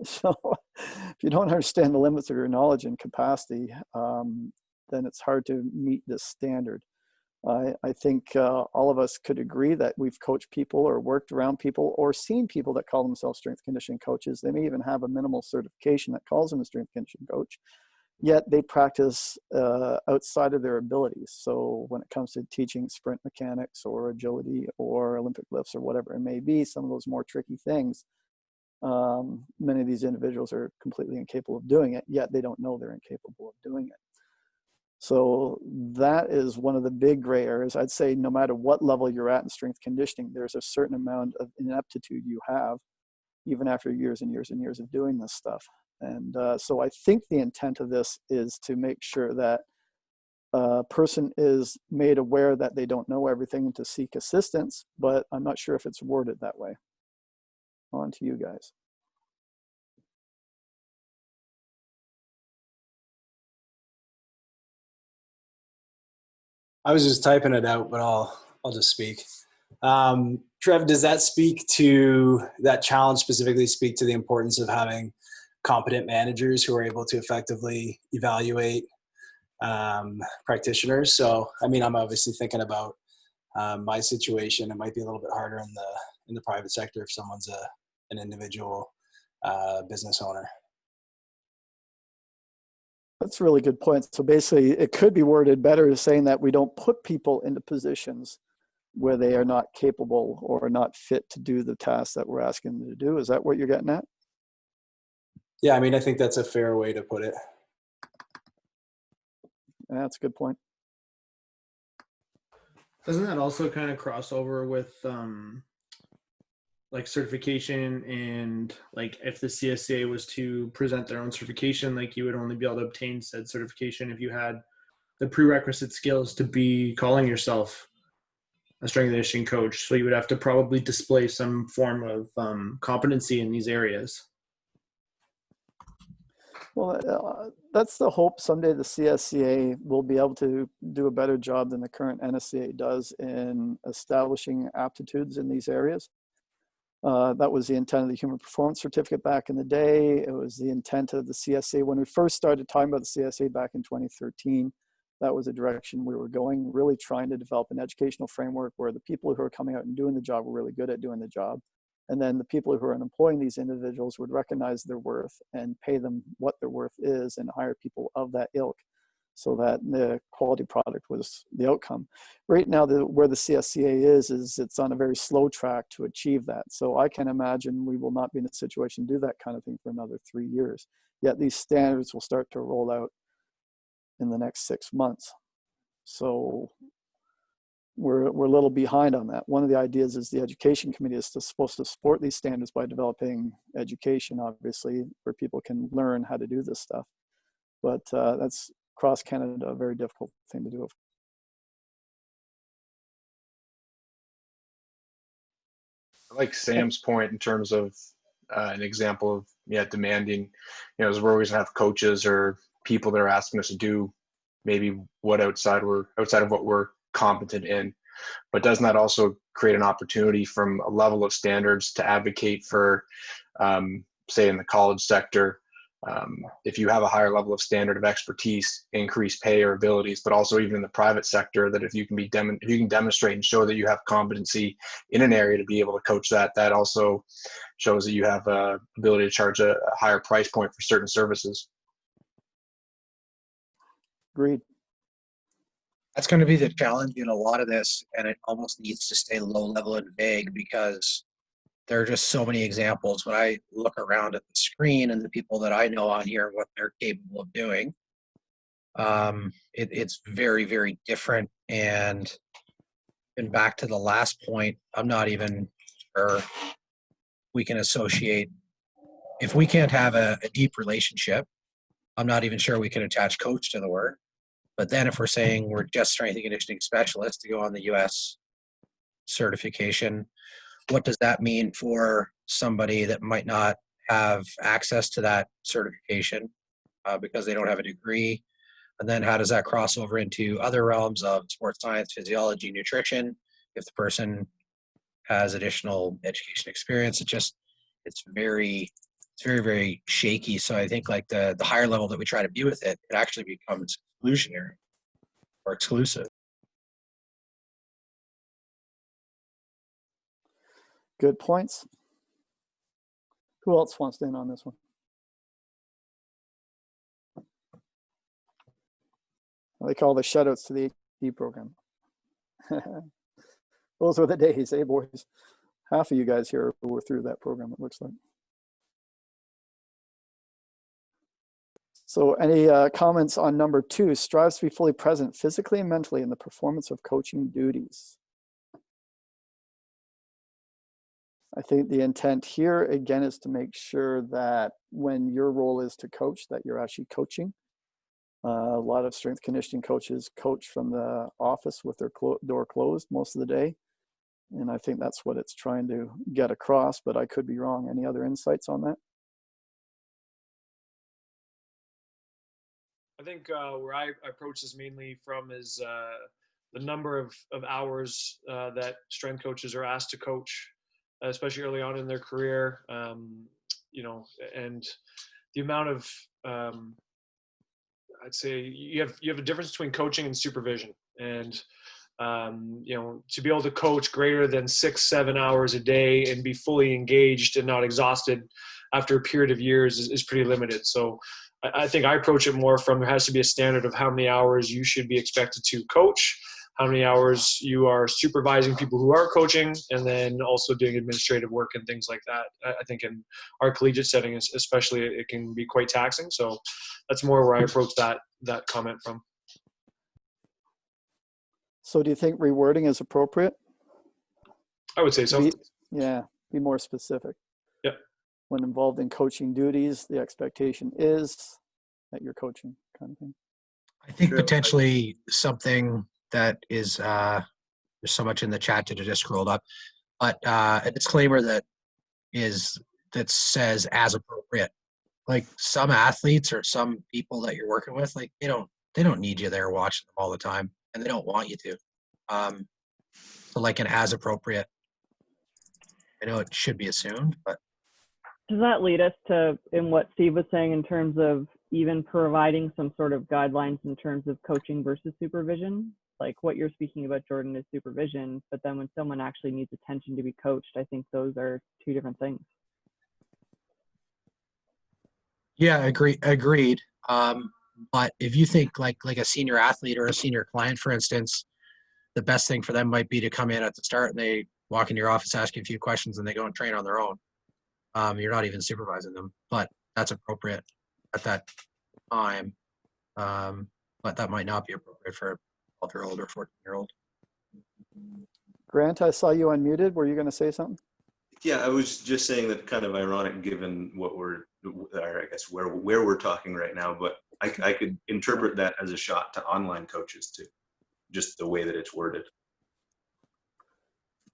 S2: So if you don't understand the limits of your knowledge and capacity, then it's hard to meet this standard. I think all of us could agree that we've coached people or worked around people or seen people that call themselves strength conditioning coaches. They may even have a minimal certification that calls them a strength conditioning coach, yet they practice outside of their abilities. So when it comes to teaching sprint mechanics or agility or Olympic lifts or whatever it may be, some of those more tricky things, many of these individuals are completely incapable of doing it, yet they don't know they're incapable of doing it. So that is one of the big gray areas. I'd say no matter what level you're at in strength conditioning, there's a certain amount of ineptitude you have, even after years and years and years of doing this stuff. And so I think the intent of this is to make sure that a person is made aware that they don't know everything and to seek assistance, but I'm not sure if it's worded that way. On to you guys.
S1: I was just typing it out, but I'll just speak. Trev, does that speak to that challenge specifically speak to the importance of having competent managers who are able to effectively evaluate practitioners? So, I mean, I'm obviously thinking about my situation. It might be a little bit harder in the private sector if someone's an individual business owner.
S2: That's a really good point. So basically, it could be worded better as saying that we don't put people into positions where they are not capable or not fit to do the tasks that we're asking them to do. Is that what you're getting at?
S1: Yeah, I mean, I think that's a fair way to put it.
S2: That's a good point.
S14: Doesn't that also kind of cross over with like certification, and like if the CSCA was to present their own certification, like you would only be able to obtain said certification if you had the prerequisite skills to be calling yourself a strength and conditioning coach. So you would have to probably display some form of competency in these areas.
S2: Well, that's the hope. Someday the CSCA will be able to do a better job than the current NSCA does in establishing aptitudes in these areas. That was the intent of the Human Performance Certificate back in the day. It was the intent of the CSCA when we first started talking about the CSCA back in 2013. That was the direction we were going, really trying to develop an educational framework where the people who are coming out and doing the job were really good at doing the job. And then the people who are employing these individuals would recognize their worth and pay them what their worth is and hire people of that ilk. so that the quality product was the outcome. Right now, where the CSCA is it's on a very slow track to achieve that. So I can imagine we will not be in a situation to do that kind of thing for another 3 years. Yet these standards will start to roll out in the next 6 months. So we're a little behind on that. One of the ideas is the education committee is supposed to support these standards by developing education, obviously, where people can learn how to do this stuff. But that's across Canada a very difficult thing to do.
S10: I like Sam's point in terms of an example of demanding, is where we're going to have coaches or people that are asking us to do maybe what outside of what we're competent in. But doesn't that also create an opportunity from a level of standards to advocate for, say, in the college sector, if you have a higher level of standard of expertise, increased pay or abilities, but also even in the private sector, that if you can demonstrate and show that you have competency in an area to be able to coach that also shows that you have ability to charge a higher price point for certain services.
S2: Agreed.
S3: That's going to be the challenge in a lot of this, and it almost needs to stay low level and vague because there are just so many examples. When I look around at the screen and the people that I know on here, what they're capable of doing, it's very, very different. And back to the last point, I'm not even sure we can associate, if we can't have a deep relationship, I'm not even sure we can attach coach to the word. But then if we're saying we're just strength and conditioning specialists to go on the US certification, what does that mean for somebody that might not have access to that certification because they don't have a degree? And then how does that cross over into other realms of sports science, physiology, nutrition? If the person has additional education experience, it's very, very shaky. So I think like the higher level that we try to be with it, it actually becomes exclusionary or exclusive.
S2: Good points. Who else wants to in on this one? I like all the shout-outs to the AT program. Those were the days, eh, boys? Half of you guys here were through that program, it looks like. So any comments on number 2, strives to be fully present physically and mentally in the performance of coaching duties? I think the intent here, again, is to make sure that when your role is to coach, that you're actually coaching. A lot of strength conditioning coaches coach from the office with their door closed most of the day. And I think that's what it's trying to get across, but I could be wrong. Any other insights on that?
S14: I think where I approach this mainly from is the number of hours that strength coaches are asked to coach, especially early on in their career, and the amount of, I'd say you have a difference between coaching and supervision. And, to be able to coach greater than 6-7 hours a day and be fully engaged and not exhausted after a period of years is pretty limited. So I think I approach it more from there has to be a standard of how many hours you should be expected to coach, how many hours you are supervising people who are coaching, and then also doing administrative work and things like that. I think in our collegiate setting, especially, it can be quite taxing. So that's more where I approach that comment from.
S2: So do you think rewording is appropriate?
S14: I would say so.
S2: Be more specific.
S14: Yeah.
S2: When involved in coaching duties, the expectation is that you're coaching, kind of thing.
S3: I think potentially something that is, there's so much in the chat that I just scrolled up, but a disclaimer that says as appropriate. Like some athletes or some people that you're working with, like they don't need you there watching them all the time, and they don't want you to. So like an as appropriate. I know it should be assumed, but
S4: does that lead us to in what Steve was saying in terms of even providing some sort of guidelines in terms of coaching versus supervision? Like what you're speaking about, Jordan, is supervision, but then when someone actually needs attention to be coached, I think those are two different things.
S3: Yeah, agreed. But if you think like a senior athlete or a senior client, for instance, the best thing for them might be to come in at the start and they walk into your office, ask you a few questions, and they go and train on their own. You're not even supervising them, but that's appropriate at that time. But that might not be appropriate for a 12-year-old or 14-year-old.
S2: Grant, I saw you unmuted. Were you going to say something?
S15: Yeah, I was just saying that kind of ironic given what or I guess where we're talking right now, but I could interpret that as a shot to online coaches too, just the way that it's worded.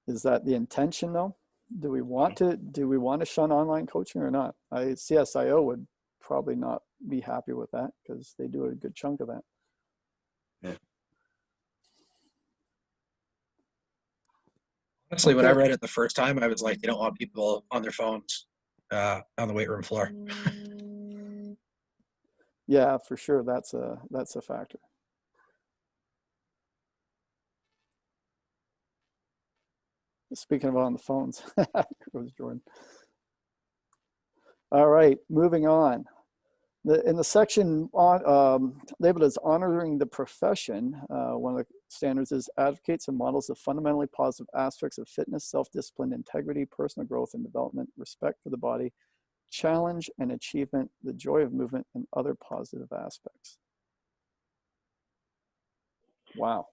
S2: Is that the intention though? Do we want to shun online coaching or not? CSIO would probably not be happy with that because they do a good chunk of that.
S15: Yeah.
S3: Honestly, when I read it the first time, I was like, they don't want people on their phones on the weight room floor.
S2: Yeah, for sure. That's a factor. Speaking of on the phones, goes Jordan. All right, moving on. In the section on labeled as honoring the profession, one of the standards is advocates and models the fundamentally positive aspects of fitness, self-discipline, integrity, personal growth and development, respect for the body, challenge and achievement, the joy of movement, and other positive aspects. Wow.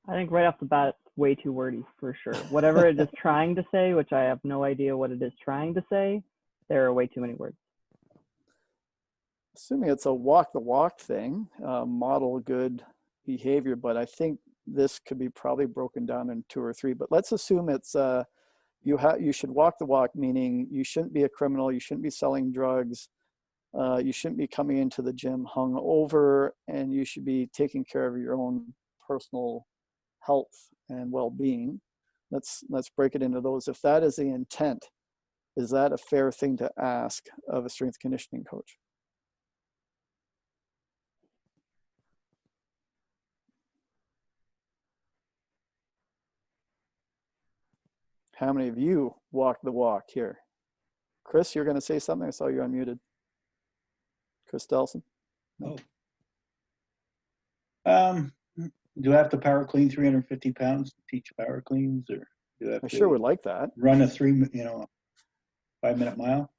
S4: I think right off the bat, it's way too wordy for sure. Whatever it is trying to say, which I have no idea what it is trying to say, there are way too many words.
S2: Assuming it's a walk the walk thing, model good behavior, but I think this could be probably broken down in 2 or 3. But let's assume it's you should walk the walk, meaning you shouldn't be a criminal, you shouldn't be selling drugs, you shouldn't be coming into the gym hung over, and you should be taking care of your own personal health and well-being. Let's break it into those. If that is the intent, is that a fair thing to ask of a strength conditioning coach? How many of you walk the walk here? Chris, you're going to say something? I saw you unmuted. Chris Delson? No.
S16: Do I have to power clean 350 pounds to teach power cleans, or do I have
S2: I
S16: to
S2: sure would like that.
S16: run a 5-minute mile?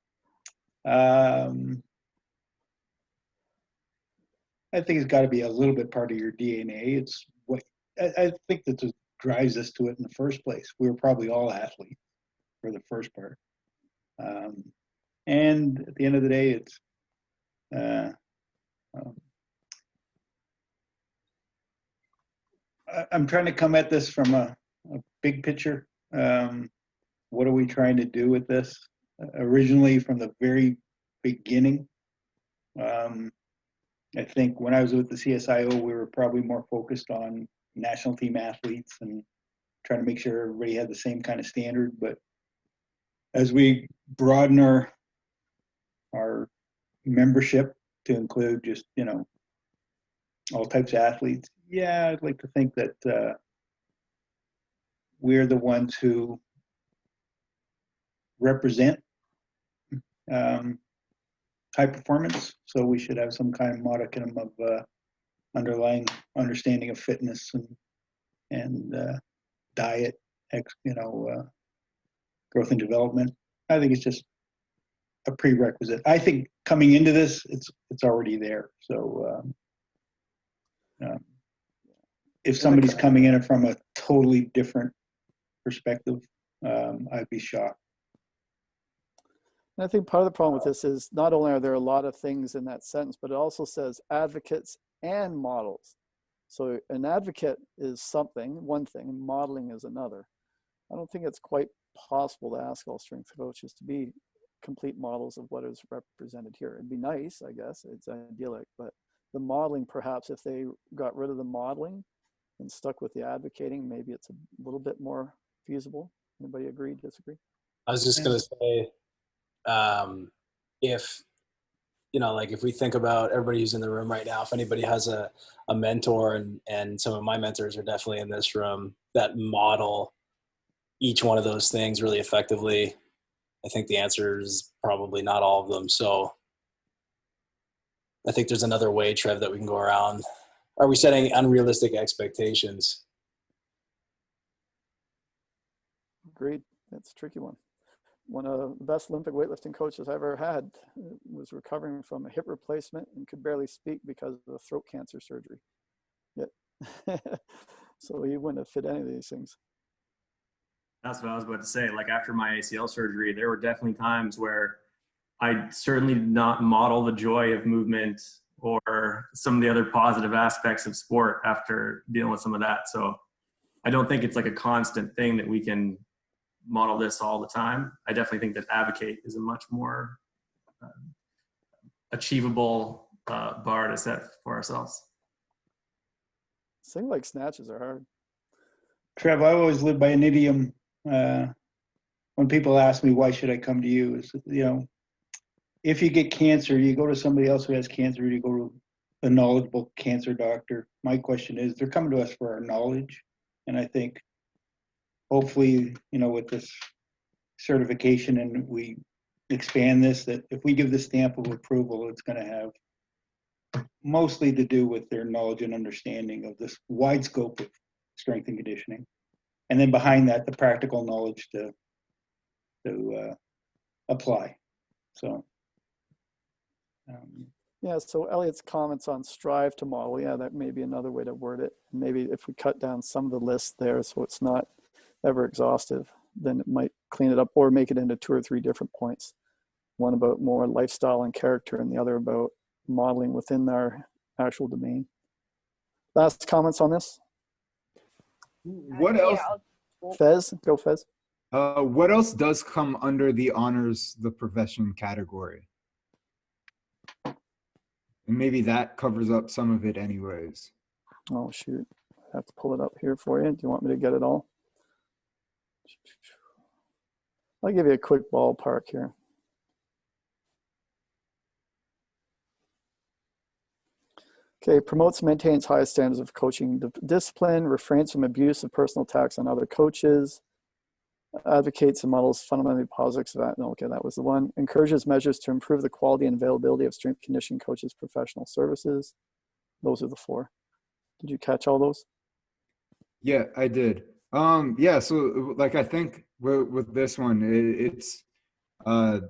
S16: I think it's got to be a little bit part of your DNA. It's what I think that drives us to it in the first place. We were probably all athletes for the first part. And at the end of the day, it's I'm trying to come at this from a big picture. What are we trying to do with this? Originally, from the very beginning, I think when I was with the CSIO, we were probably more focused on national team athletes and trying to make sure everybody had the same kind of standard. But as we broaden our membership to include just, all types of athletes, yeah, I'd like to think that we're the ones who represent high performance. So we should have some kind of modicum of underlying understanding of fitness and diet, growth and development. I think it's just a prerequisite. I think coming into this, it's already there. So if somebody's coming in from a totally different perspective, I'd be shocked.
S2: And I think part of the problem with this is not only are there a lot of things in that sentence, but it also says advocates and models. So an advocate is one thing, and modeling is another. I don't think it's quite possible to ask all strength coaches to be complete models of what is represented here. It'd be nice, I guess, it's idyllic, but the modeling, perhaps if they got rid of the modeling and stuck with the advocating, maybe it's a little bit more feasible. Anybody agree, disagree?
S1: I was just going to say, if if we think about everybody who's in the room right now, if anybody has a mentor, and some of my mentors are definitely in this room, that model each one of those things really effectively, I think the answer is probably not all of them. So I think there's another way, Trev, that we can go around. Are we setting unrealistic expectations?
S2: Agreed. That's a tricky one. One of the best Olympic weightlifting coaches I've ever had was recovering from a hip replacement and could barely speak because of the throat cancer surgery. Yet, so he wouldn't have fit any of these things.
S6: That's what I was about to say. Like after my ACL surgery, there were definitely times where I certainly did not model the joy of movement or some of the other positive aspects of sport after dealing with some of that. So I don't think it's like a constant thing that we can model this all the time. I definitely think that advocate is a much more achievable bar to set for ourselves.
S2: Things like snatches are hard.
S16: Trev, I always live by an idiom. When people ask me, why should I come to you? Is, you know, if you get cancer, you go to somebody else who has cancer, you go to a knowledgeable cancer doctor. My question is, they're coming to us for our knowledge. And I think hopefully, you know, with this certification and we expand this, that if we give the stamp of approval, it's going to have mostly to do with their knowledge and understanding of this wide scope of strength and conditioning. And then behind that, the practical knowledge to apply. So.
S2: Yeah, so Elliot's comments on strive to model, yeah, that may be another way to word it. Maybe if we cut down some of the lists there so it's not ever exhaustive, then it might clean it up or make it into 2 or 3 different points. One about more lifestyle and character and the other about modeling within our actual domain. Last comments on this?
S11: What else?
S2: Fez, go Fez.
S11: What else does come under the honors the profession category? And maybe that covers up some of it anyways.
S2: Oh, shoot. I have to pull it up here for you. Do you want me to get it all? I'll give you a quick ballpark here. Okay, promotes and maintains high standards of coaching discipline, refrains from abuse of personal attacks on other coaches, advocates and models fundamentally positive. Okay, that was the one. Encourages measures to improve the quality and availability of strength conditioning coaches' professional services. Those are the 4. Did you catch all those?
S11: Yeah, I did. Yeah, so like I think with this one, it's I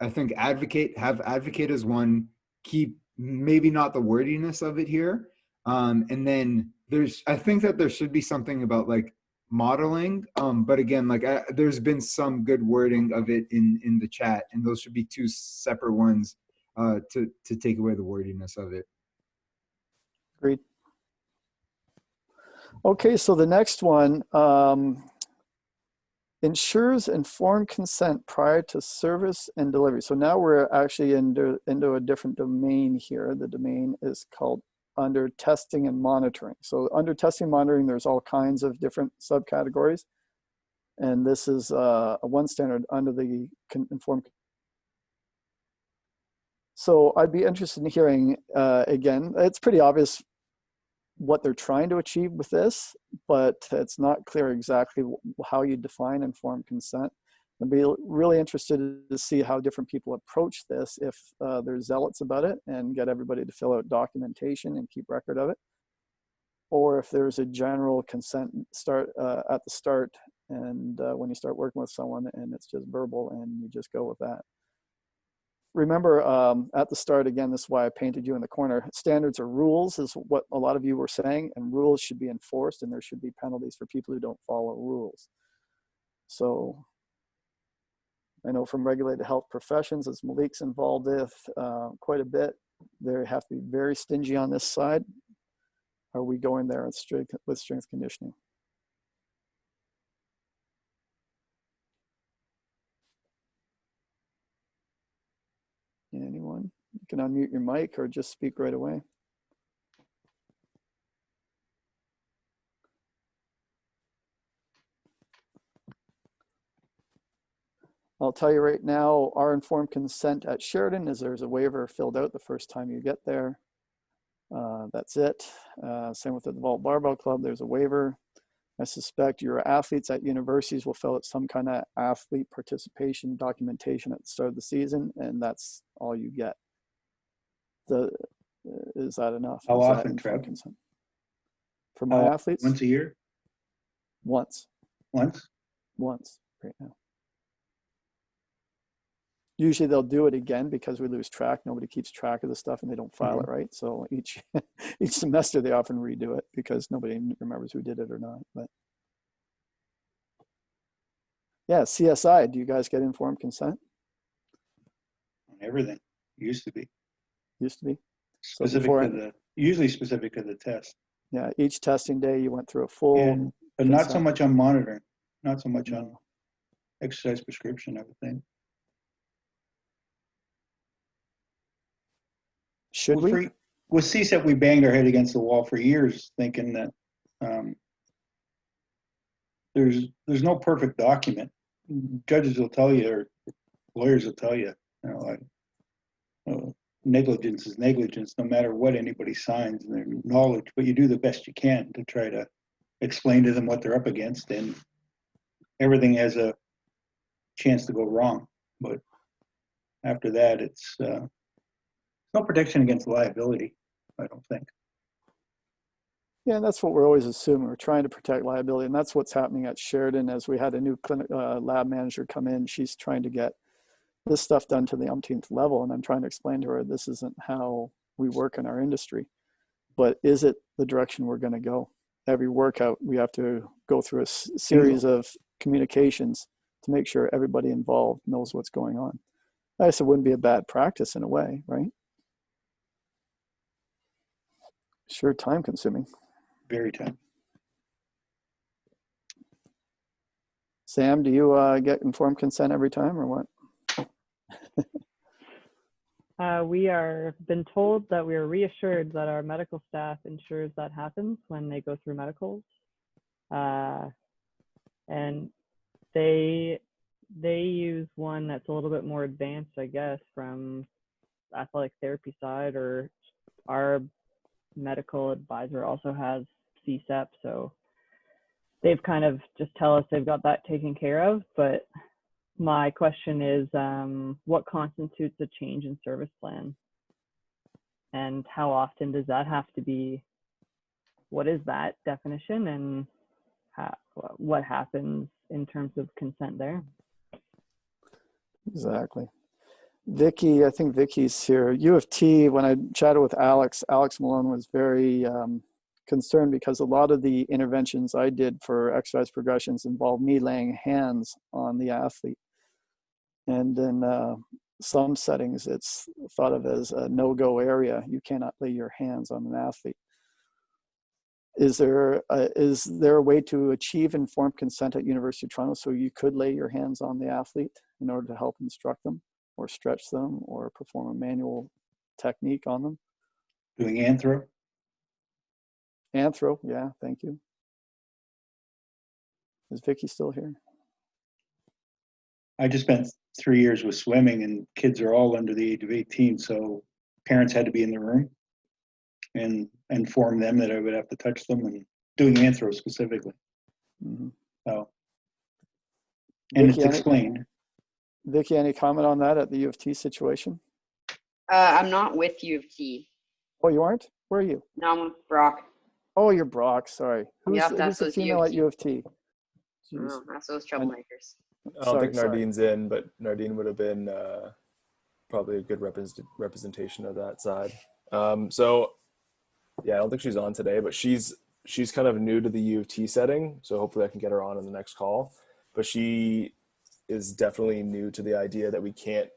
S11: think have advocate as one, keep maybe not the wordiness of it here. And then I think that there should be something about like modeling, but again, like there's been some good wording of it in the chat, and those should be 2 separate ones to take away the wordiness of it.
S2: Agreed. Okay, so the next one, ensures informed consent prior to service and delivery. So now we're actually into a different domain here. The domain is called under testing and monitoring. So under testing and monitoring, there's all kinds of different subcategories. And this is a one standard under the informed. So I'd be interested in hearing, again, it's pretty obvious what they're trying to achieve with this, but it's not clear exactly how you define informed consent. I'd be really interested to see how different people approach this, if they're zealots about it and get everybody to fill out documentation and keep record of it, or if there's a general consent at the start, and when you start working with someone and it's just verbal and you just go with that. Remember, at the start, again, this is why I painted you in the corner. Standards are rules, is what a lot of you were saying, and rules should be enforced, and there should be penalties for people who don't follow rules. So I know from regulated health professions, as Malik's involved with quite a bit, they have to be very stingy on this side. Are we going there with strength conditioning? Anyone? You can unmute your mic or just speak right away. I'll tell you right now, our informed consent at Sheridan is there's a waiver filled out the first time you get there. That's it. Same with the Vault Barbell Club, there's a waiver. I suspect your athletes at universities will fill out some kind of athlete participation documentation at the start of the season, and that's all you get. Is that enough?
S16: How
S2: Is that
S16: often,
S2: informed
S16: Trev?
S2: consent? For my athletes?
S16: Once a year?
S2: Once.
S16: Once?
S2: Once right now. Usually they'll do it again because we lose track. Nobody keeps track of the stuff and they don't file it right. So each semester they often redo it because nobody remembers who did it or not. But yeah, CSI, do you guys get informed consent?
S16: On everything. Used to be.
S2: Used to be. So
S16: Specific
S2: before,
S16: to the, usually specific to the test.
S2: yeah, each testing day you went through a full
S16: but not so
S2: consent.
S16: much on monitoring, not so much on exercise prescription, I would think.
S2: Should we?
S16: With CSEP, we banged our head against the wall for years, thinking that there's no perfect document. Judges will tell you, or lawyers will tell you, negligence is negligence, no matter what anybody signs in their knowledge. But you do the best you can to try to explain to them what they're up against, and everything has a chance to go wrong. But after that, it's no protection against liability, I don't think.
S2: Yeah, that's what we're always assuming. We're trying to protect liability, and that's what's happening at Sheridan as we had a new clinic lab manager come in. She's trying to get this stuff done to the umpteenth level, and I'm trying to explain to her this isn't how we work in our industry. But is it the direction we're going to go? Every workout, we have to go through a series of communications to make sure everybody involved knows what's going on. I guess it wouldn't be a bad practice in a way, right? Sure, time consuming.
S16: Very time.
S2: Sam, do you get informed consent every time or what?
S4: We are been told that we are reassured that our medical staff ensures that happens when they go through medicals. And they use one that's a little bit more advanced, I guess, from athletic therapy side, or our medical advisor also has CSEP, so they've kind of just tell us they've got that taken care of. But my question is, what constitutes a change in service plan? And how often does that have to be? What is that definition, and what happens in terms of consent there?
S2: Exactly. Vicky, I think Vicky's here. U of T, when I chatted with Alex Malone was very concerned because a lot of the interventions I did for exercise progressions involved me laying hands on the athlete. And in some settings, it's thought of as a no-go area. You cannot lay your hands on an athlete. Is there a way to achieve informed consent at University of Toronto so you could lay your hands on the athlete in order to help instruct them or stretch them or perform a manual technique on them?
S16: Doing anthro?
S2: Anthro, yeah, thank you. Is Vicky still here?
S16: I just spent 3 years with swimming, and kids are all under the age of 18, so parents had to be in the room and inform them that I would have to touch them, and doing anthro specifically.
S2: Mm-hmm.
S16: So, and
S2: Vicky,
S16: it's explained.
S2: Vicky, any comment on that at the U of T situation?
S17: I'm not with U of T.
S2: Oh, you aren't? Where are you?
S17: No, I'm with Brock.
S2: Oh, you're Brock. Sorry. Who's
S17: that's
S2: the
S17: those
S2: female at U of T?
S17: Oh, that's those troublemakers.
S18: I don't think Nardine's in, but Nardine would have been probably a good representation of that side. So, yeah, I don't think she's on today, but she's kind of new to the U of T setting, so hopefully I can get her on in the next call. But she is definitely new to the idea that we can't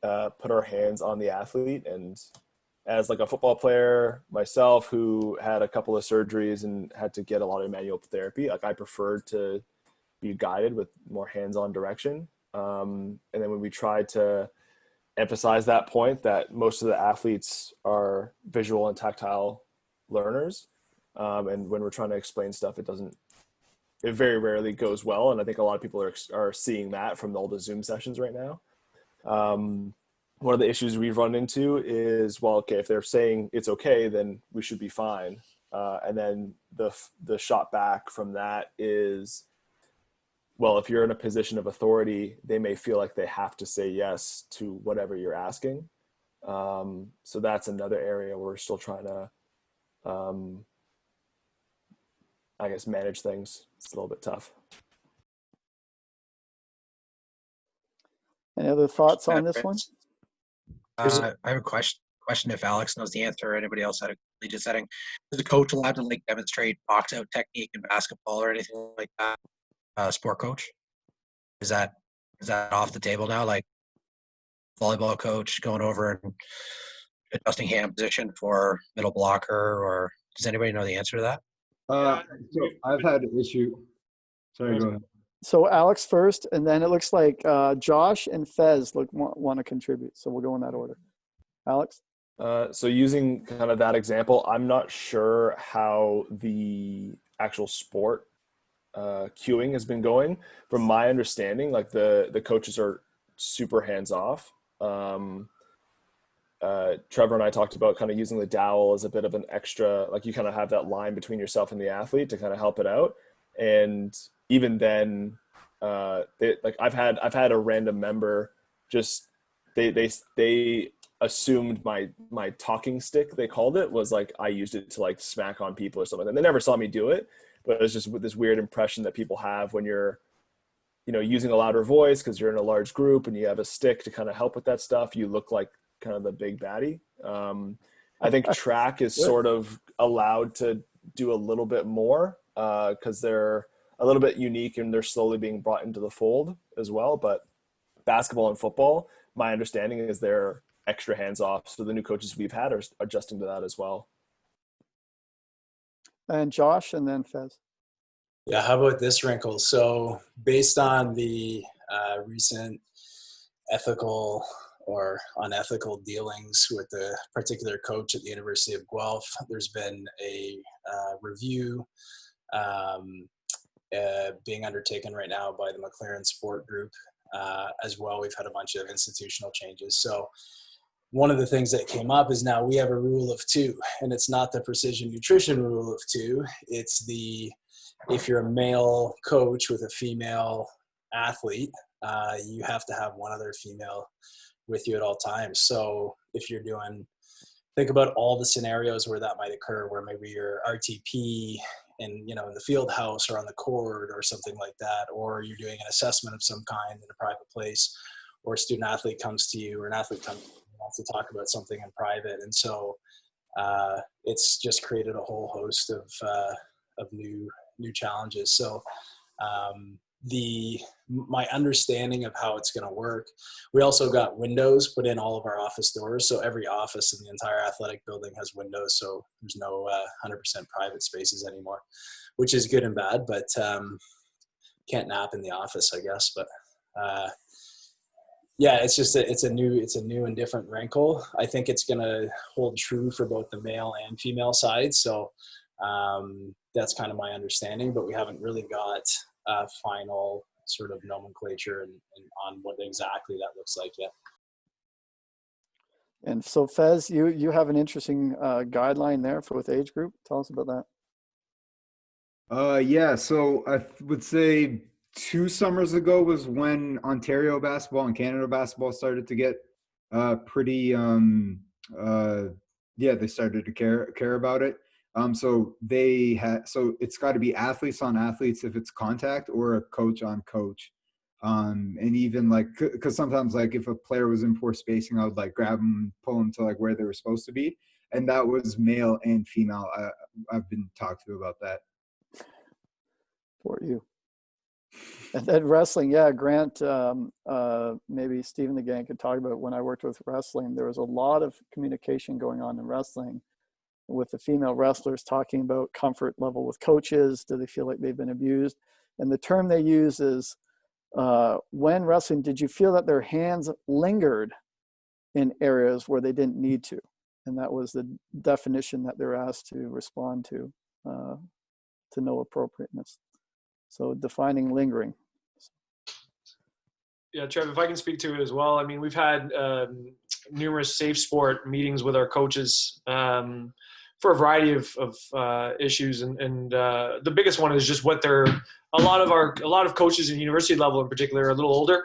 S18: put our hands on the athlete. And as like a football player myself who had a couple of surgeries and had to get a lot of manual therapy, like I preferred to be guided with more hands-on direction. And then when we tried to emphasize that point that most of the athletes are visual and tactile learners, and when we're trying to explain stuff, it very rarely goes well. And I think a lot of people are seeing that from all the Zoom sessions right now. One of the issues we've run into is, well, okay, if they're saying it's okay, then we should be fine. And then the shot back from that is, well, if you're in a position of authority, they may feel like they have to say yes to whatever you're asking. So that's another area where we're still trying to, I guess, manage things. It's a little bit tough.
S2: Any other thoughts on this one?
S3: I have a question if Alex knows the answer or anybody else at a collegiate setting. Is a coach allowed to like demonstrate box out technique in basketball or anything like that? Sport coach? Is that off the table now? Like volleyball coach going over and adjusting hand position for middle blocker, or does anybody know the answer to that?
S11: So I've had an issue. Sorry, go ahead.
S2: So Alex first, and then it looks like Josh and Fez want to contribute. So we'll go in that order. Alex?
S18: So using kind of that example, I'm not sure how the actual sport queuing has been going. From my understanding, like the coaches are super hands-off. Trevor and I talked about kind of using the dowel as a bit of an extra, like you kind of have that line between yourself and the athlete to kind of help it out. And even then, I've had a random member just they assumed my talking stick, they called it, was like I used it to like smack on people or something. And they never saw me do it, but it's just this weird impression that people have when you're, using a louder voice because you're in a large group and you have a stick to kind of help with that stuff. You look like kind of the big baddie. I think track is sort of allowed to do a little bit more because they're a little bit unique and they're slowly being brought into the fold as well. But basketball and football, my understanding is they're extra hands off. So the new coaches we've had are adjusting to that as well.
S2: And Josh, and then Fez.
S1: Yeah, how about this wrinkle? So based on the recent ethical or unethical dealings with the particular coach at the University of Guelph, there's been a review being undertaken right now by the McLaren Sport Group as well. We've had a bunch of institutional changes. So one of the things that came up is now we have a rule of two, and it's not the precision nutrition rule of two. It's if you're a male coach with a female athlete, you have to have one other female with you at all times. So if you're think about all the scenarios where that might occur, where maybe you're RTP in the field house or on the court or something like that, or you're doing an assessment of some kind in a private place, or a student athlete comes to you, or an athlete comes to you and wants to talk about something in private. And so it's just created a whole host of new challenges. So my understanding of how it's going to work, we also got windows put in all of our office doors. So every office in the entire athletic building has windows. So there's no 100% private spaces anymore, which is good and bad, but can't nap in the office, I guess. But yeah, it's just it's a new and different wrinkle. I think it's going to hold true for both the male and female side. So that's kind of my understanding, but we haven't really got a final sort of nomenclature and on what exactly that looks like yet.
S2: And so Fez, you have an interesting guideline there for with age group. Tell us about that.
S11: Yeah, so I would say 2 summers ago was when Ontario basketball and Canada basketball started to get pretty they started to care about it. So it's got to be athletes on athletes if it's contact, or a coach on coach. And even like, cause sometimes like if a player was in poor spacing, I would like grab them and pull them to like where they were supposed to be. And that was male and female. I've been talked to about that.
S2: For you. And then wrestling, yeah, Grant, maybe Stephen the gang could talk about when I worked with wrestling, there was a lot of communication going on in wrestling with the female wrestlers talking about comfort level with coaches. Do they feel like they've been abused? And the term they use is, when wrestling, did you feel that their hands lingered in areas where they didn't need to? And that was the definition that they're asked to respond to know appropriateness. So defining lingering.
S19: Yeah, Trev, if I can speak to it as well. I mean, we've had numerous safe sport meetings with our coaches for a variety of issues, and the biggest one is just what they're. A lot of coaches in university level in particular are a little older.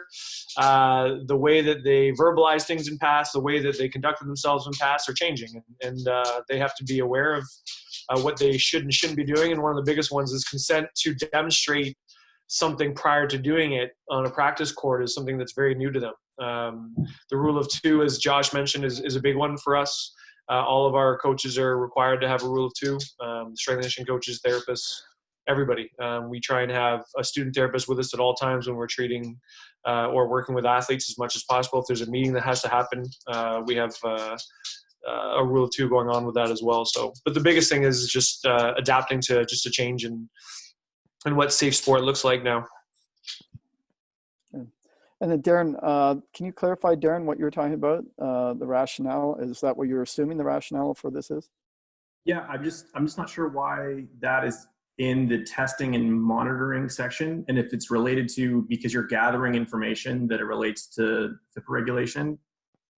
S19: The way that they verbalize things in past, the way that they conducted themselves in past are changing, and they have to be aware of what they should and shouldn't be doing. And one of the biggest ones is consent to demonstrate something prior to doing it on a practice court is something that's very new to them. The rule of two, as Josh mentioned, is a big one for us. All of our coaches are required to have a rule of two. Strength and conditioning coaches, therapists, everybody. We try and have a student therapist with us at all times when we're treating or working with athletes as much as possible. If there's a meeting that has to happen, we have a rule of two going on with that as well. So, but the biggest thing is just adapting to just a change in what safe sport looks like now.
S2: And then Darren, can you clarify, Darren, what you were talking about, the rationale? Is that what you're assuming the rationale for this is?
S6: Yeah, I'm just not sure why that is in the testing and monitoring section, and if it's related to because you're gathering information that it relates to FIPA regulation.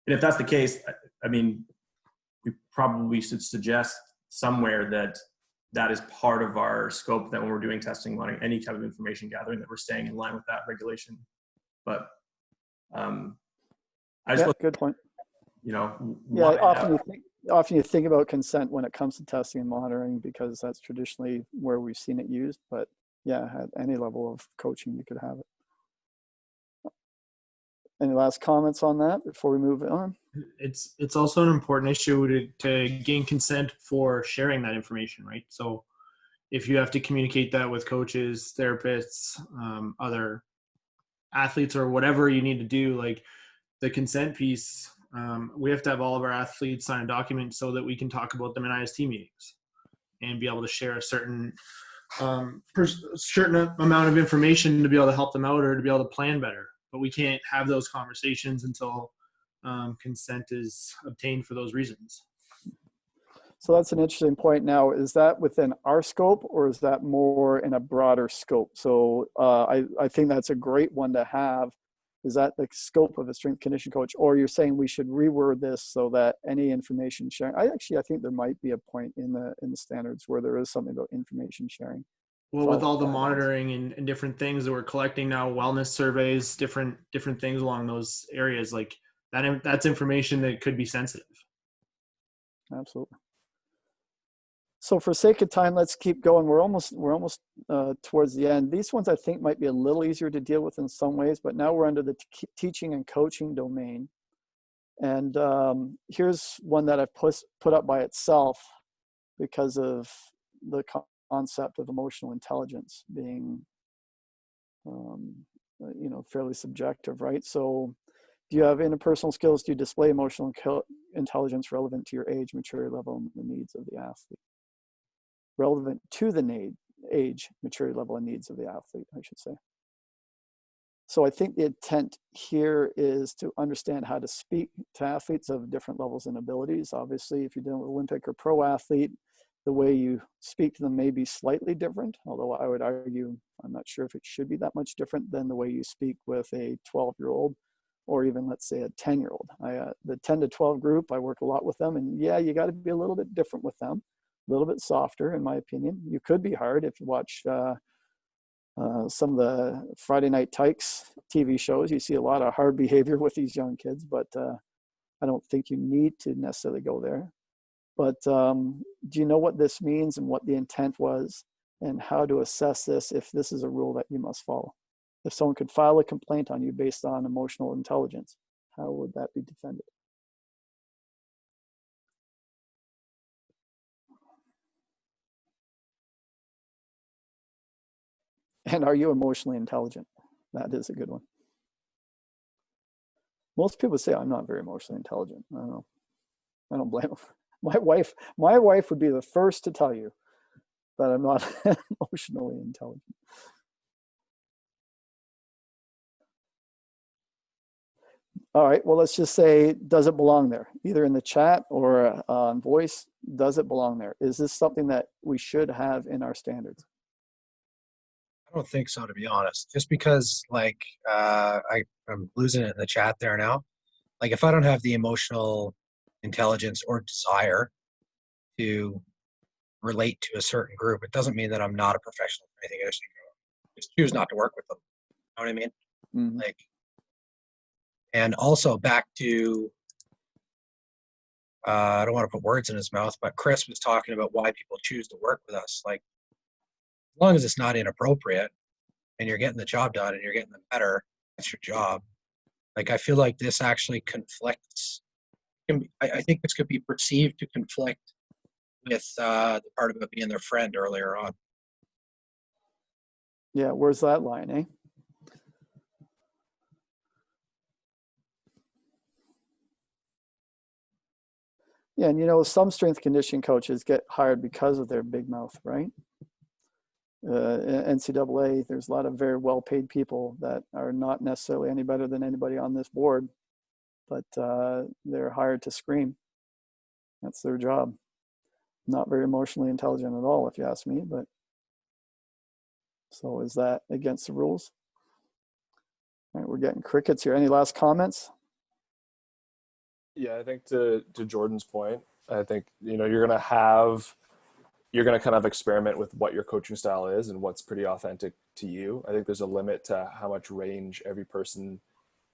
S6: And if that's the case, I mean, we probably should suggest somewhere that that is part of our scope, that when we're doing testing, monitoring, any type of information gathering, that we're staying in line with that regulation. But I just
S2: good point.
S6: You know,
S2: yeah, often you think about consent when it comes to testing and monitoring because that's traditionally where we've seen it used. But yeah, at any level of coaching, you could have it. Any last comments on that before we move on?
S14: It's also an important issue to gain consent for sharing that information, right? So if you have to communicate that with coaches, therapists, other athletes, or whatever you need to do, like the consent piece, we have to have all of our athletes sign a document so that we can talk about them in IST meetings and be able to share a certain amount of information to be able to help them out or to be able to plan better. But we can't have those conversations until consent is obtained for those reasons.
S2: So that's an interesting point. Now, is that within our scope or is that more in a broader scope? So I think that's a great one to have. Is that the scope of a strength conditioning coach? Or you're saying we should reword this so that any information sharing, I think there might be a point in the standards where there is something about information sharing.
S14: Well, with all the monitoring and different things that we're collecting now, wellness surveys, different things along those areas, like that's information that could be sensitive.
S2: Absolutely. So for sake of time, let's keep going. We're almost towards the end. These ones I think might be a little easier to deal with in some ways, but now we're under the teaching and coaching domain. And here's one that I've put up by itself because of the concept of emotional intelligence being, fairly subjective, right? So do you have interpersonal skills? Do you display emotional intelligence relevant to your age, maturity level, and the needs of the athlete? Relevant to the age, maturity level, and needs of the athlete, I should say. So I think the intent here is to understand how to speak to athletes of different levels and abilities. Obviously, if you're dealing with Olympic or pro athlete, the way you speak to them may be slightly different, although I would argue, I'm not sure if it should be that much different than the way you speak with a 12-year-old or even, let's say, a 10-year-old. The 10 to 12 group, I work a lot with them, and yeah, you got to be a little bit different with them. A little bit softer, in my opinion. You could be hard if you watch some of the Friday Night Tykes TV shows. You see a lot of hard behavior with these young kids, but I don't think you need to necessarily go there. But do you know what this means and what the intent was and how to assess this if this is a rule that you must follow? If someone could file a complaint on you based on emotional intelligence, how would that be defended? And are you emotionally intelligent? That is a good one. Most people say I'm not very emotionally intelligent. I don't know. I don't blame them. My wife would be the first to tell you that I'm not emotionally intelligent. All right, well, let's just say, does it belong there? Either in the chat or on voice, does it belong there? Is this something that we should have in our standards?
S3: I don't think so, to be honest. Just because, like, I'm losing it in the chat there now. Like, if I don't have the emotional intelligence or desire to relate to a certain group. It doesn't mean that I'm not a professional or anything. I just choose not to work with them. You know what I mean?
S2: Mm-hmm.
S3: Like, and also back to, I don't want to put words in his mouth, but Chris was talking about why people choose to work with us. Like, as long as it's not inappropriate and you're getting the job done and you're getting them better, that's your job. Like, I feel like this actually conflicts. I think this could be perceived to conflict with the part about being their friend earlier on.
S2: Yeah, where's that line, eh? Yeah, and you know, some strength conditioning coaches get hired because of their big mouth, right? NCAA, there's a lot of very well-paid people that are not necessarily any better than anybody on this board, but they're hired to scream. That's their job. Not very emotionally intelligent at all, if you ask me, but so is that against the rules? All right, we're getting crickets here. Any last comments?
S18: Yeah, I think to Jordan's point, I think, you know, you're going to kind of experiment with what your coaching style is and what's pretty authentic to you. I think there's a limit to how much range every person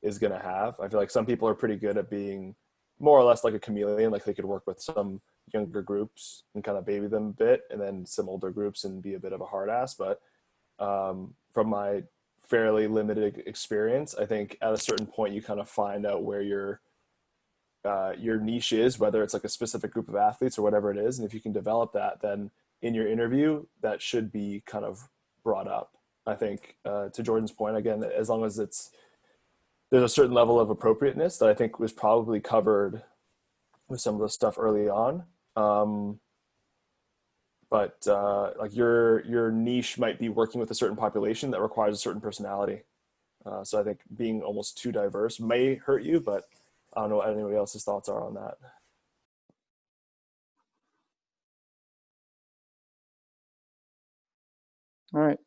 S18: is going to have. I feel like some people are pretty good at being more or less like a chameleon, like they could work with some younger groups and kind of baby them a bit, and then some older groups and be a bit of a hard ass. But from my fairly limited experience, I think at a certain point you kind of find out where your niche is, whether it's like a specific group of athletes or whatever it is. And if you can develop that, then in your interview, that should be kind of brought up. I think to Jordan's point, again, as long as there's a certain level of appropriateness that I think was probably covered with some of the stuff early on. But like your niche might be working with a certain population that requires a certain personality. So I think being almost too diverse may hurt you, but I don't know what anybody else's thoughts are on that.
S2: All right.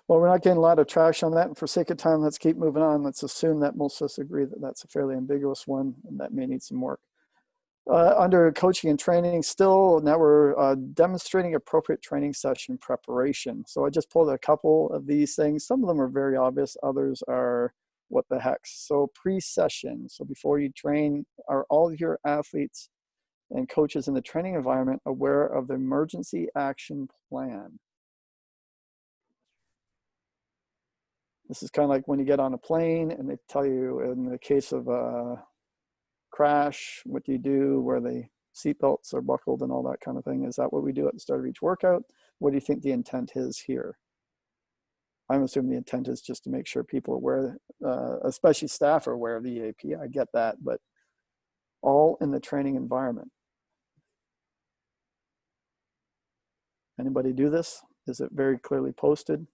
S2: Well, we're not getting a lot of traction on that. And for sake of time, let's keep moving on. Let's assume that most of us agree that that's a fairly ambiguous one and that may need some work. Under coaching and training, still now we're demonstrating appropriate training session preparation. So I just pulled a couple of these things. Some of them are very obvious. Others are what the heck. So pre-session. So before you train, are all of your athletes and coaches in the training environment aware of the emergency action plan? This is kind of like when you get on a plane and they tell you in the case of a crash, what do you do, where the seatbelts are buckled and all that kind of thing. Is that what we do at the start of each workout? What do you think the intent is here? I'm assuming the intent is just to make sure people are aware, especially staff are aware of the EAP. I get that, but all in the training environment. Anybody do this? Is it very clearly posted?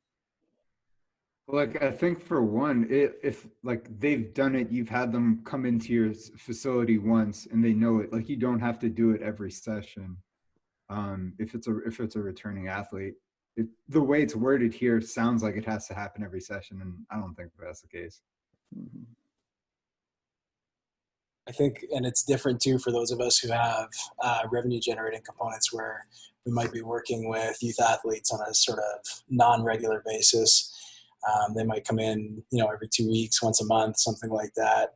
S11: Like, I think for one, if like they've done it, you've had them come into your facility once and they know it, like you don't have to do it every session. If it's a returning athlete, the way it's worded here sounds like it has to happen every session, and I don't think that's the case.
S2: Mm-hmm.
S1: I think, and it's different too for those of us who have revenue generating components where we might be working with youth athletes on a sort of non-regular basis. They might come in, every 2 weeks, once a month, something like that.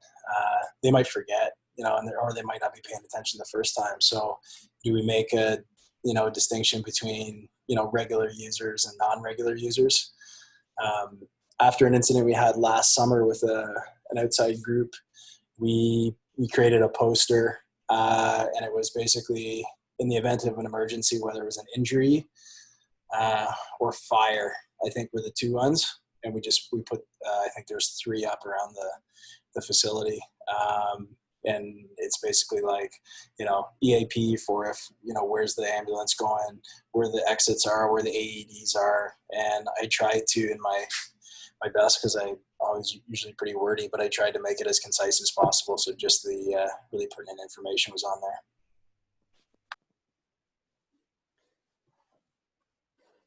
S1: They might forget, or they might not be paying attention the first time. So do we make a distinction between, regular users and non-regular users? After an incident we had last summer with an outside group, we created a poster, and it was basically in the event of an emergency, whether it was an injury or fire, I think were the two ones. And we put, I think there's 3 up around the facility. And it's basically like, EAP for if, where's the ambulance going, where the exits are, where the AEDs are. And I tried to, in my best, because I always usually pretty wordy, but I tried to make it as concise as possible. So just the really pertinent information was on there.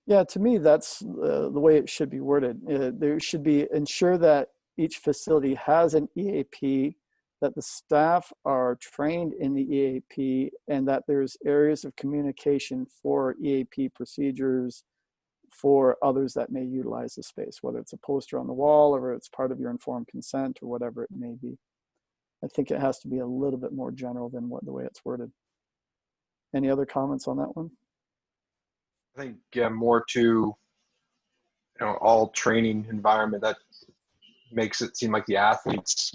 S2: Yeah, to me, that's the way it should be worded. There should be ensure that each facility has an EAP that the staff are trained in the EAP and that there's areas of communication for EAP procedures for others that may utilize the space, whether it's a poster on the wall or it's part of your informed consent or whatever it may be. I think it has to be a little bit more general than the way it's worded. Any other comments on that one?
S10: I think more to all training environment that makes it seem like the athletes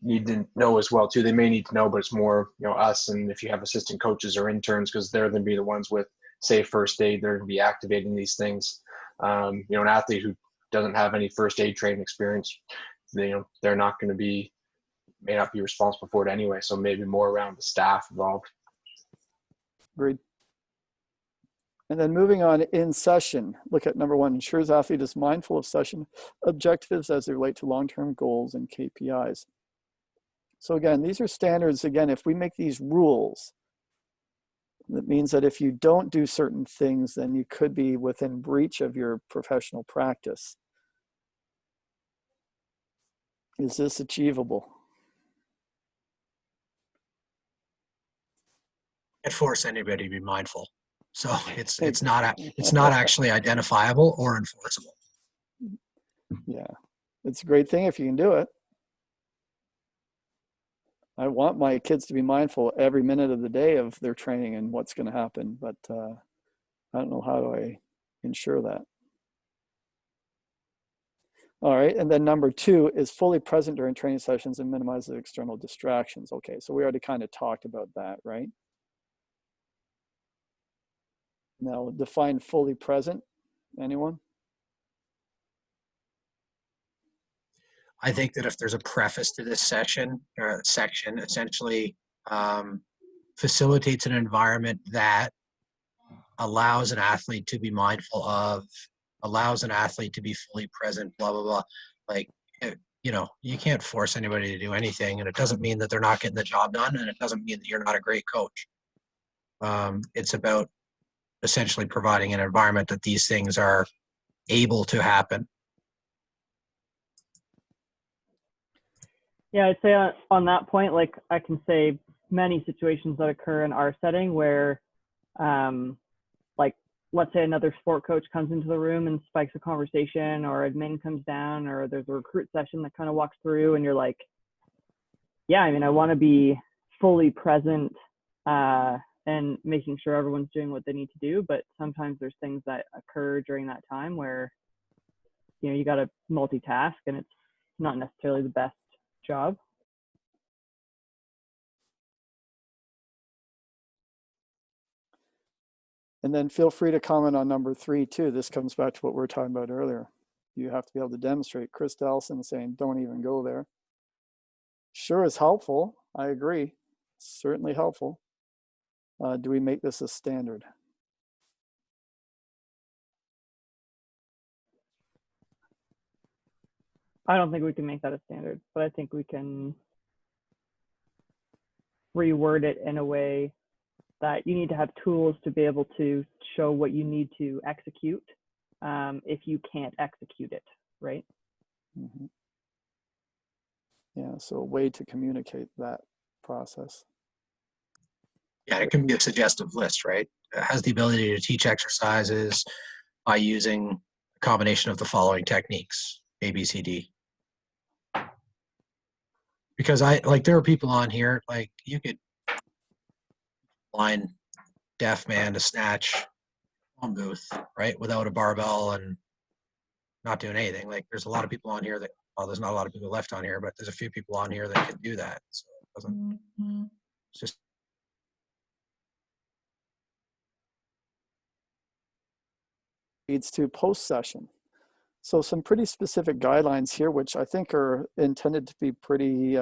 S10: need to know as well too. They may need to know, but it's more us, and if you have assistant coaches or interns, because they're going to be the ones with say first aid, they're going to be activating these things. An athlete who doesn't have any first aid training experience, they're not going to be, may not be responsible for it anyway. So maybe more around the staff involved.
S2: Agreed. And then moving on, in session, look at number 1, ensures athlete is mindful of session objectives as they relate to long-term goals and KPIs. So again, these are standards. Again, if we make these rules, that means that if you don't do certain things, then you could be within breach of your professional practice. Is this achievable?
S3: Can't force anybody to be mindful. So it's not actually identifiable or enforceable.
S2: Yeah, it's a great thing if you can do it. I want my kids to be mindful every minute of the day of their training and what's going to happen, but I don't know how do I ensure that. All right, and then number 2 is fully present during training sessions and minimize the external distractions. Okay, so we already kind of talked about that, right? Now, define fully present. Anyone?
S3: I think that if there's a preface to this session or section, essentially facilitates an environment that allows an athlete to be mindful of, allows an athlete to be fully present, blah, blah, blah. Like, you can't force anybody to do anything, and it doesn't mean that they're not getting the job done, and it doesn't mean that you're not a great coach. It's about essentially providing an environment that these things are able to happen.
S4: Yeah, I'd say on that point, like I can say many situations that occur in our setting where, like, let's say another sport coach comes into the room and spikes a conversation, or admin comes down, or there's a recruit session that kind of walks through, and you're like, yeah, I mean, I want to be fully present and making sure everyone's doing what they need to do. But sometimes there's things that occur during that time where, you got to multitask, and it's not necessarily the best job.
S2: And then feel free to comment on number 3 too. This comes back to what we were talking about earlier. You have to be able to demonstrate. Chris Dallison saying, don't even go there. Sure is helpful. I agree. Certainly helpful. Do we make this a standard?
S4: I don't think we can make that a standard, but I think we can reword it in a way that you need to have tools to be able to show what you need to execute if you can't execute it, right?
S2: Mm-hmm. Yeah, so a way to communicate that process.
S3: Yeah, it can be a suggestive list, right? It has the ability to teach exercises by using a combination of the following techniques, A, B, C, D. Because there are people on here, like you could blind deaf man to snatch phone booth, right? Without a barbell and not doing anything. Like there's a lot of people on here that, well, there's not a lot of people left on here, but there's a few people on here that can do that. So it doesn't, it's just.
S2: Leads to post-session. So some pretty specific guidelines here, which I think are intended to be pretty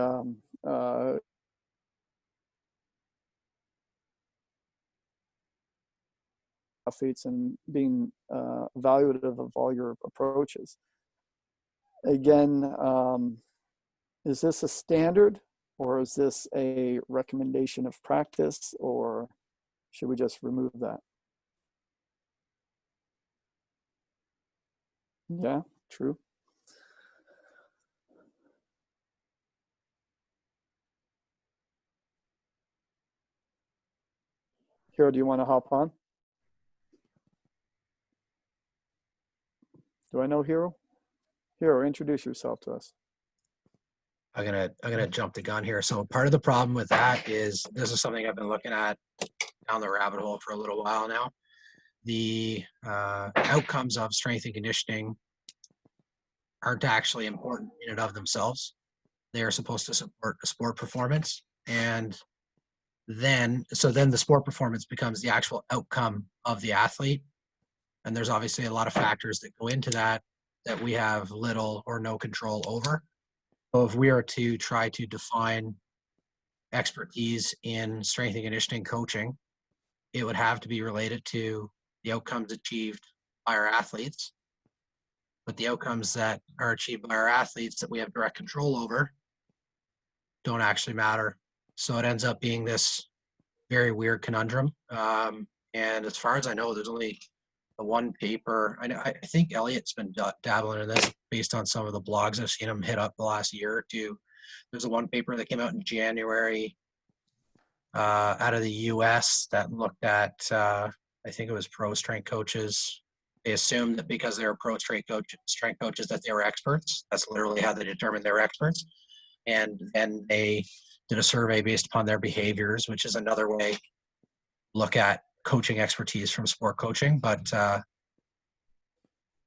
S2: athletes and being evaluative of all your approaches. Again, is this a standard, or is this a recommendation of practice, or should we just remove that? Yeah, true. Hero, do you want to hop on? Do I know Hero? Hero, introduce yourself to us.
S3: I'm gonna jump the gun here. So part of the problem with that is this is something I've been looking at down the rabbit hole for a little while now. The outcomes of strength and conditioning aren't actually important in and of themselves. They are supposed to support the sport performance, and then the sport performance becomes the actual outcome of the athlete. And there's obviously a lot of factors that go into that we have little or no control over. So if we are to try to define expertise in strength and conditioning coaching, it would have to be related to the outcomes achieved by our athletes. But the outcomes that are achieved by our athletes that we have direct control over don't actually matter. So it ends up being this very weird conundrum. And as far as I know, there's only the one paper. I think Elliot's been dabbling in this based on some of the blogs I've seen him hit up the last year or two. There's a one paper that came out in January out of the US that looked at, I think it was pro strength coaches. They assumed that because they were pro strength coaches that they were experts. That's literally how they determined they were experts. And then they did a survey based upon their behaviors, which is another way to look at coaching expertise from sport coaching. But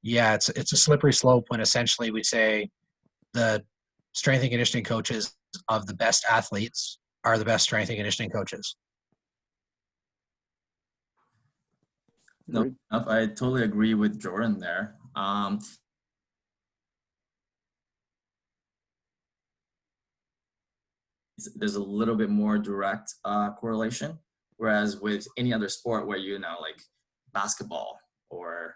S3: yeah, it's a slippery slope when essentially we say the strength and conditioning coaches of the best athletes are the best strength and conditioning coaches.
S20: No, I totally agree with Jordan there. There's a little bit more direct correlation, whereas with any other sport where, like basketball or,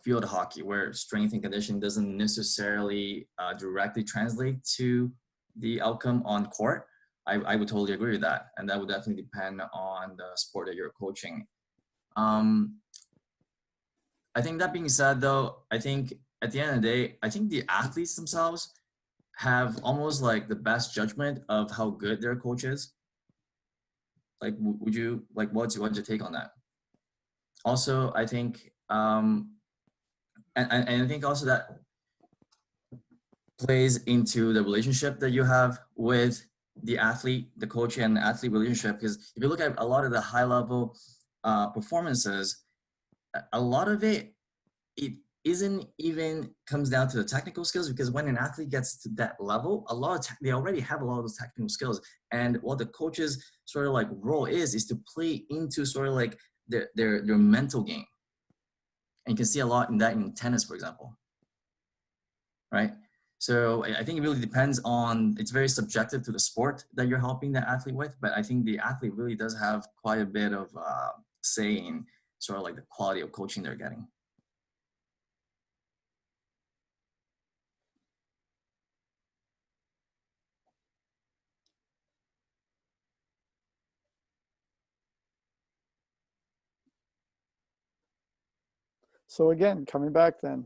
S20: field hockey, where strength and conditioning doesn't necessarily directly translate to the outcome on court, I would totally agree with that. And that would definitely depend on the sport that you're coaching. I think that being said, though, I think at the end of the day, I think the athletes themselves have almost like the best judgment of how good their coach is. Like, would you, like, what's your take on that? Also, I think, and I think also that plays into the relationship that you have with the athlete, the coach and the athlete relationship. Because if you look at a lot of the high level performances, a lot of it isn't even comes down to the technical skills, because when an athlete gets to that level, they already have a lot of those technical skills. And what the coach's sort of like role is to play into sort of like their mental game. And you can see a lot in that in tennis, for example, right? So I think it really depends on, it's very subjective to the sport that you're helping the athlete with, but I think the athlete really does have quite a bit of say in sort of like the quality of coaching they're getting.
S2: So again, coming back then,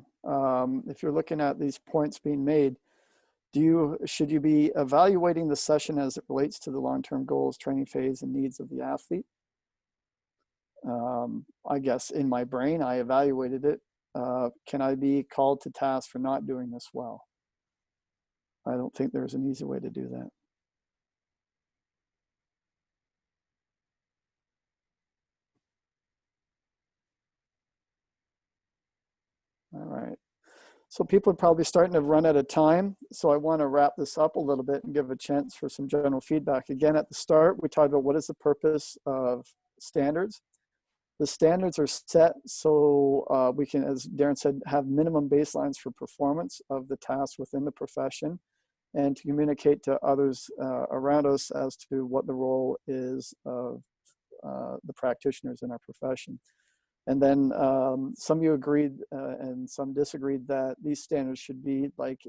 S2: if you're looking at these points being made, should you be evaluating the session as it relates to the long-term goals, training phase, and needs of the athlete? I guess in my brain, I evaluated it. Can I be called to task for not doing this well? I don't think there's an easy way to do that. All right. So people are probably starting to run out of time. So I want to wrap this up a little bit and give a chance for some general feedback. Again, at the start, we talked about what is the purpose of standards. The standards are set so we can, as Darren said, have minimum baselines for performance of the tasks within the profession, and to communicate to others around us as to what the role is of the practitioners in our profession. And then some of you agreed and some disagreed that these standards should be like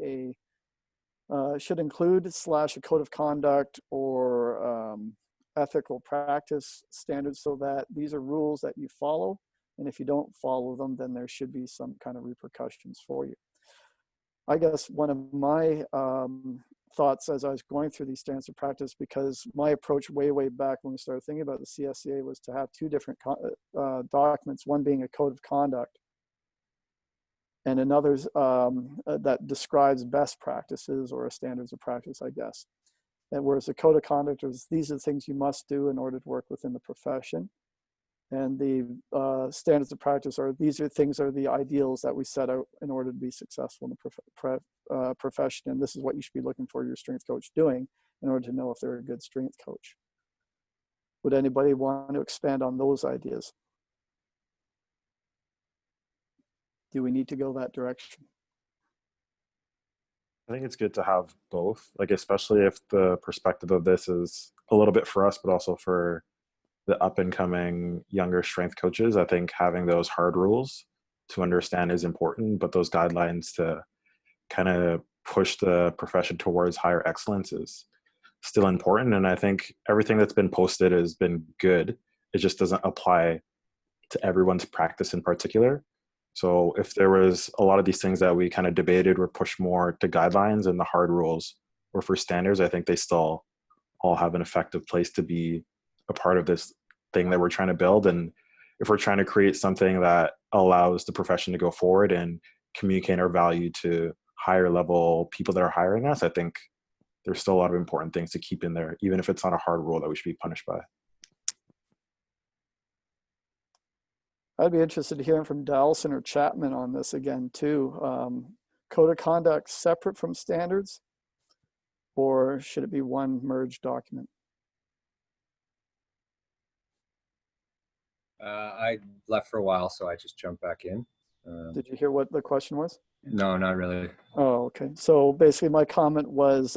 S2: should include / a code of conduct or ethical practice standards, so that these are rules that you follow. And if you don't follow them, then there should be some kind of repercussions for you. I guess one of my thoughts as I was going through these standards of practice, because my approach way back when we started thinking about the CSCA was to have two different documents, one being a code of conduct and another that describes best practices or standards of practice, I guess. And whereas the code of conduct is, these are the things you must do in order to work within the profession. And the standards of practice are, these are things, are the ideals that we set out in order to be successful in the profession. And this is what you should be looking for your strength coach doing in order to know if they're a good strength coach. Would anybody want to expand on those ideas? Do we need to go that direction?
S13: I think it's good to have both, like especially if the perspective of this is a little bit for us, but also for the up and coming younger strength coaches. I think having those hard rules to understand is important, but those guidelines to kind of push the profession towards higher excellence is still important. And I think everything that's been posted has been good. It just doesn't apply to everyone's practice in particular. So if there was a lot of these things that we kind of debated were pushed more to guidelines and the hard rules or for standards, I think they still all have an effective place to be a part of this thing that we're trying to build. And if we're trying to create something that allows the profession to go forward and communicate our value to higher level people that are hiring us, I think there's still a lot of important things to keep in there, even if it's not a hard rule that we should be punished by.
S2: I'd be interested in hearing from Dallison or Chapman on this again too. Code of conduct separate from standards, or should it be one merged document?
S9: I left for a while, so I just jumped back in.
S2: Did you hear what the question was?
S9: No, not really.
S2: Oh, okay. So basically my comment was,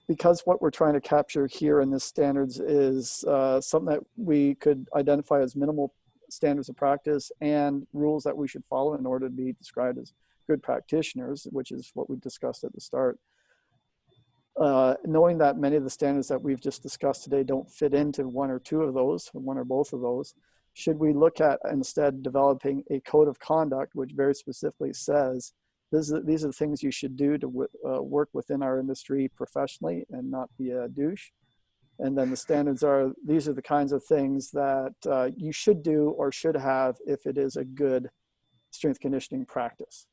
S2: because what we're trying to capture here in this standards is something that we could identify as minimal standards of practice and rules that we should follow in order to be described as good practitioners, which is what we discussed at the start. Knowing that many of the standards that we've just discussed today don't fit into one or two of those, one or both of those, should we look at instead developing a code of conduct which very specifically says these are the things you should do to work within our industry professionally and not be a douche? And then the standards are, these are the kinds of things that you should do or should have if it is a good strength conditioning practice.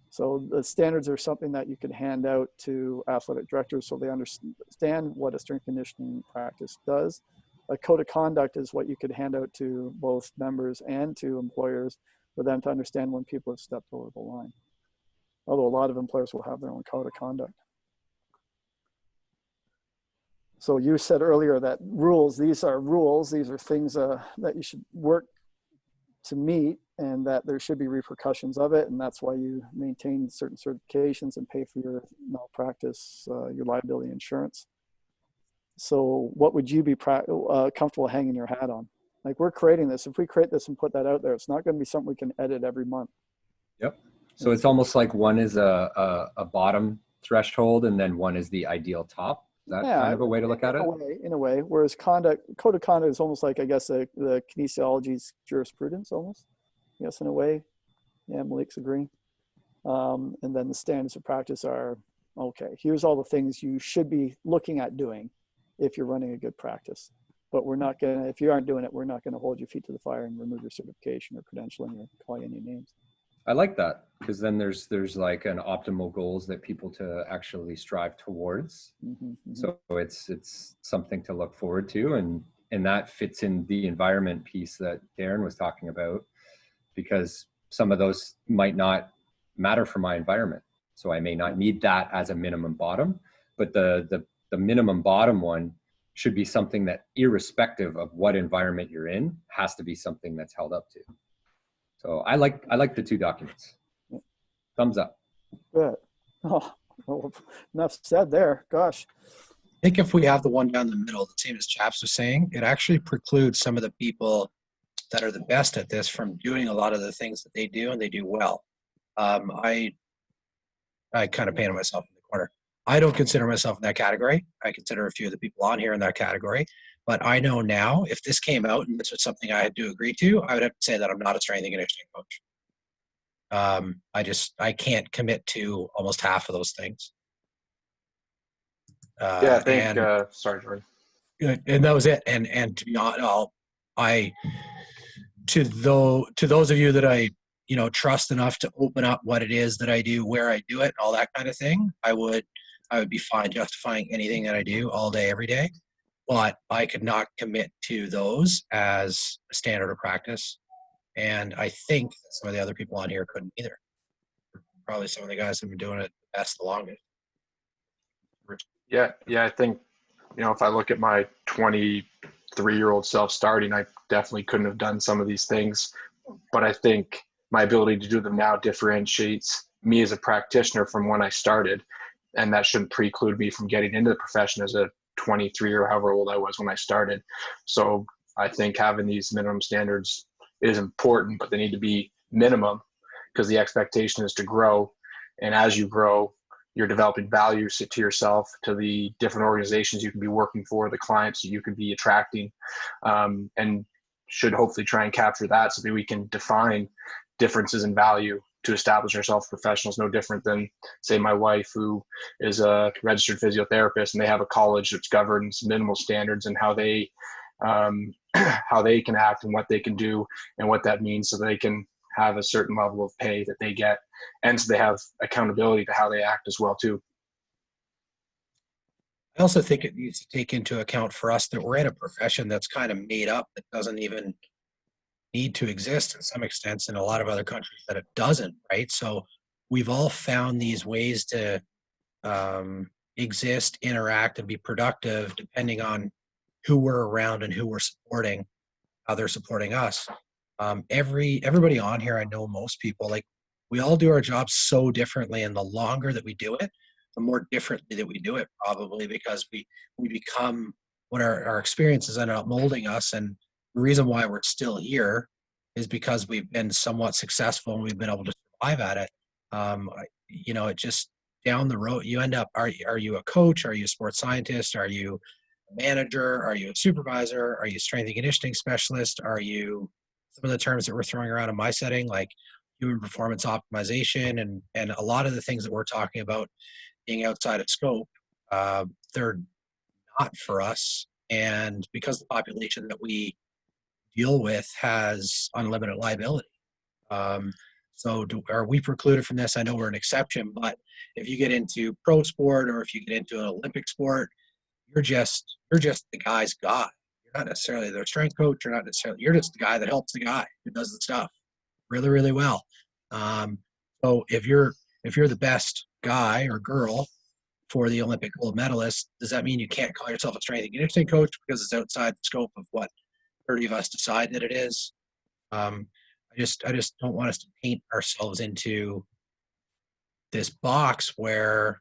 S2: So the standards are something that you can hand out to athletic directors so they understand what a strength conditioning practice does. A code of conduct is what you could hand out to both members and to employers for them to understand when people have stepped over the line. Although a lot of employers will have their own code of conduct. So you said earlier that rules, these are things that you should work to meet and that there should be repercussions of it. And that's why you maintain certain certifications and pay for your malpractice, your liability insurance. So what would you be comfortable hanging your hat on? Like, we're creating this. If we create this and put that out there, it's not going to be something we can edit every month.
S9: Yep. So it's almost like one is a bottom threshold and then one is the ideal top. Is that kind of a way to look at it?
S2: In a way, whereas code of conduct is almost like, I guess, the kinesiology's jurisprudence almost, I guess, in a way. Yeah, Malik's agreeing. And then the standards of practice are, okay, here's all the things you should be looking at doing if you're running a good practice. But we're not going to, if you aren't doing it, we're not going to hold your feet to the fire and remove your certification or credentialing or call you any names.
S9: I like that, because then there's like an optimal goals that people to actually strive towards. So it's something to look forward to, and that fits in the environment piece that Darren was talking about, because some of those might not matter for my environment. So I may not need that as a minimum bottom, but the minimum bottom one should be something that, irrespective of what environment you're in, has to be something that's held up to. So I like the two documents. Thumbs up.
S2: Good. Oh, well, enough said there. Gosh.
S3: I think if we have the one down the middle, the same as Chaps was saying, it actually precludes some of the people that are the best at this from doing a lot of the things that they do, and they do well. I kind of painted myself in the corner. I don't consider myself in that category. I consider a few of the people on here in that category. But I know now, if this came out and this was something I had to agree to, I would have to say that I'm not a strength and conditioning coach. I can't commit to almost half of those things.
S10: Yeah, I think.
S3: And
S10: Sorry, Jordan.
S3: and that was it. And to be honest, to those of you that I trust enough to open up what it is that I do, where I do it, all that kind of thing, I would be fine justifying anything that I do all day, every day. But I could not commit to those as a standard of practice. And I think some of the other people on here couldn't either. Probably some of the guys have been doing it the best, the longest.
S10: Yeah, I think, if I look at my 23-year-old self starting, I definitely couldn't have done some of these things. But I think my ability to do them now differentiates me as a practitioner from when I started. And that shouldn't preclude me from getting into the profession as a 23 or however old I was when I started. So I think having these minimum standards is important, but they need to be minimum because the expectation is to grow. And as you grow, you're developing values to yourself, to the different organizations you can be working for, the clients that you could be attracting, and should hopefully try and capture that so that we can define differences in value to establish ourselves professionals. No different than, say, my wife, who is a registered physiotherapist, and they have a college that governs minimal standards and how they can act and what they can do and what that means, so they can have a certain level of pay that they get, and so they have accountability to how they act as well too.
S3: I also think it needs to take into account for us that we're in a profession that's kind of made up, that doesn't even need to exist in some extents, in a lot of other countries that it doesn't, right? So we've all found these ways to exist, interact, and be productive depending on who we're around and who we're supporting, how they're supporting us. Everybody on here, I know most people, like, we all do our jobs so differently, and the longer that we do it, the more differently that we do it, probably because we become what our experiences end up molding us. And the reason why we're still here is because we've been somewhat successful and we've been able to survive at it. It just, down the road, you end up, are you a coach? Are you a sports scientist? Are you a manager? Are you a supervisor? Are you a strength and conditioning specialist? Are you some of the terms that we're throwing around in my setting, like human performance optimization, and a lot of the things that we're talking about being outside of scope, they're not for us. And because the population that we deal with has unlimited liability. Are we precluded from this? I know we're an exception, but if you get into pro sport, or if you get into an Olympic sport, you're just the guy's guy. You're not necessarily their strength coach. You're just the guy that helps the guy who does the stuff really, really well. So if you're the best guy or girl for the Olympic gold medalist, does that mean you can't call yourself a strength and conditioning coach because it's outside the scope of what 30 of us decide that it is? I just don't want us to paint ourselves into this box where,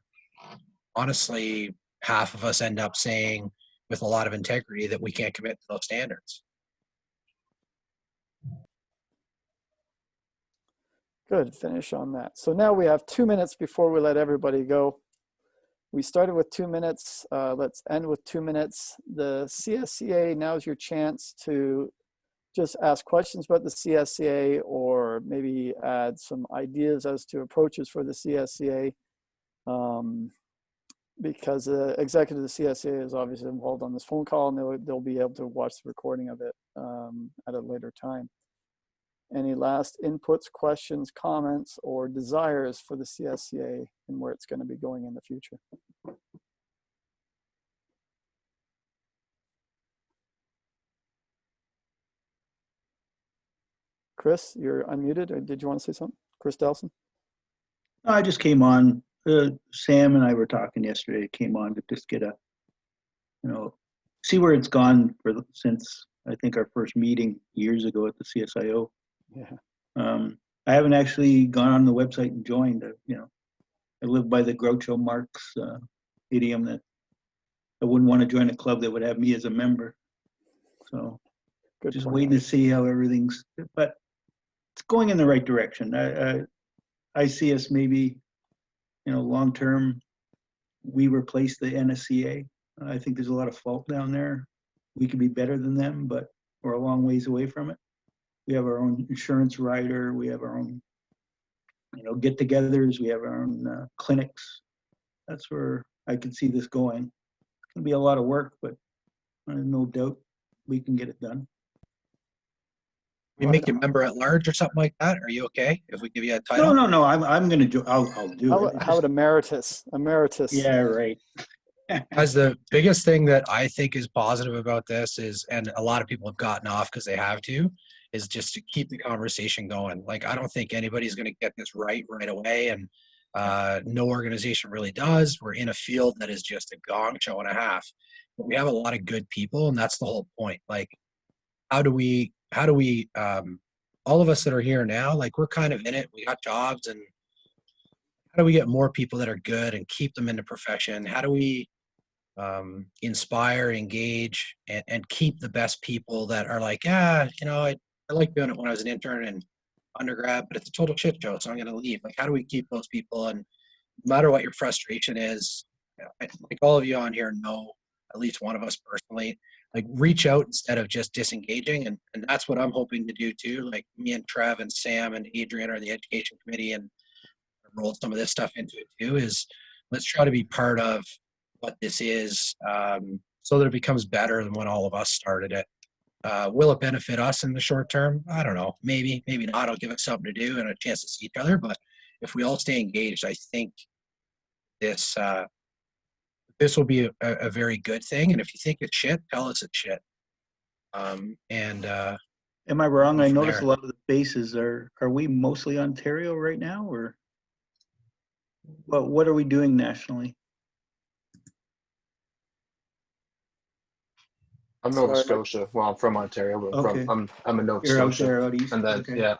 S3: honestly, half of us end up saying with a lot of integrity that we can't commit to those standards.
S2: Good finish on that. So now we have 2 minutes before we let everybody go. We started with 2 minutes. Let's end with 2 minutes. The CSCA, now's your chance to just ask questions about the CSCA, or maybe add some ideas as to approaches for the CSCA. Because the executive of the CSCA is obviously involved on this phone call, and they'll be able to watch the recording of it at a later time. Any last inputs, questions, comments, or desires for the CSCA and where it's going to be going in the future? Chris, you're unmuted. Or did you want to say something? Chris Delson?
S16: I just came on. Sam and I were talking yesterday. Came on to just get see where it's gone since I think our first meeting years ago at the CSIO.
S2: Yeah.
S16: I haven't actually gone on the website and joined. I live by the Groucho Marx idiom that I wouldn't want to join a club that would have me as a member. So just waiting to see how everything's. But it's going in the right direction. I see us maybe, long term, we replace the NSCA. I think there's a lot of fault down there. We could be better than them, but we're a long ways away from it. We have our own insurance rider. We have our own, get-togethers. We have our own clinics. That's where I could see this going. It'll be a lot of work, but no doubt we can get it done.
S3: We make you member at large or something like that. Are you okay if we give you a title?
S16: No. I'm gonna do. I'll do it.
S2: How about emeritus? Emeritus.
S16: Yeah, right.
S3: As the biggest thing that I think is positive about this is, and a lot of people have gotten off because they have to, is just to keep the conversation going. Like, I don't think anybody's going to get this right away. And no organization really does. We're in a field that is just a gong show and a half. But we have a lot of good people, and that's the whole point. Like, how do we all of us that are here now, like, we're kind of in it. We got jobs, and how do we get more people that are good and keep them in the profession? How do we inspire, engage, and keep the best people that are like, yeah, I like doing it when I was an intern and undergrad, but it's a total shit show, so I'm going to leave. Like, how do we keep those people? And no matter what your frustration is, like, all of you on here know at least one of us personally, like, reach out instead of just disengaging. And that's what I'm hoping to do too. Like, me and Trev and Sam and Adrian are the education committee, and rolled some of this stuff into it too, is let's try to be part of what this is, so that it becomes better than when all of us started it. Will it benefit us in the short term? I don't know. Maybe not. It'll give us something to do and a chance to see each other. But if we all stay engaged, I think this will be a very good thing. And if you think it's shit, tell us it's shit.
S16: Am I wrong? I noticed a lot of the bases are we mostly Ontario right now, or what are we doing nationally?
S10: I'm Nova Scotia. Well, I'm from Ontario, but
S16: Okay.
S10: I'm in Nova
S16: You're out
S10: Scotia.
S16: there, out east.
S10: And then
S16: Okay.
S10: yeah,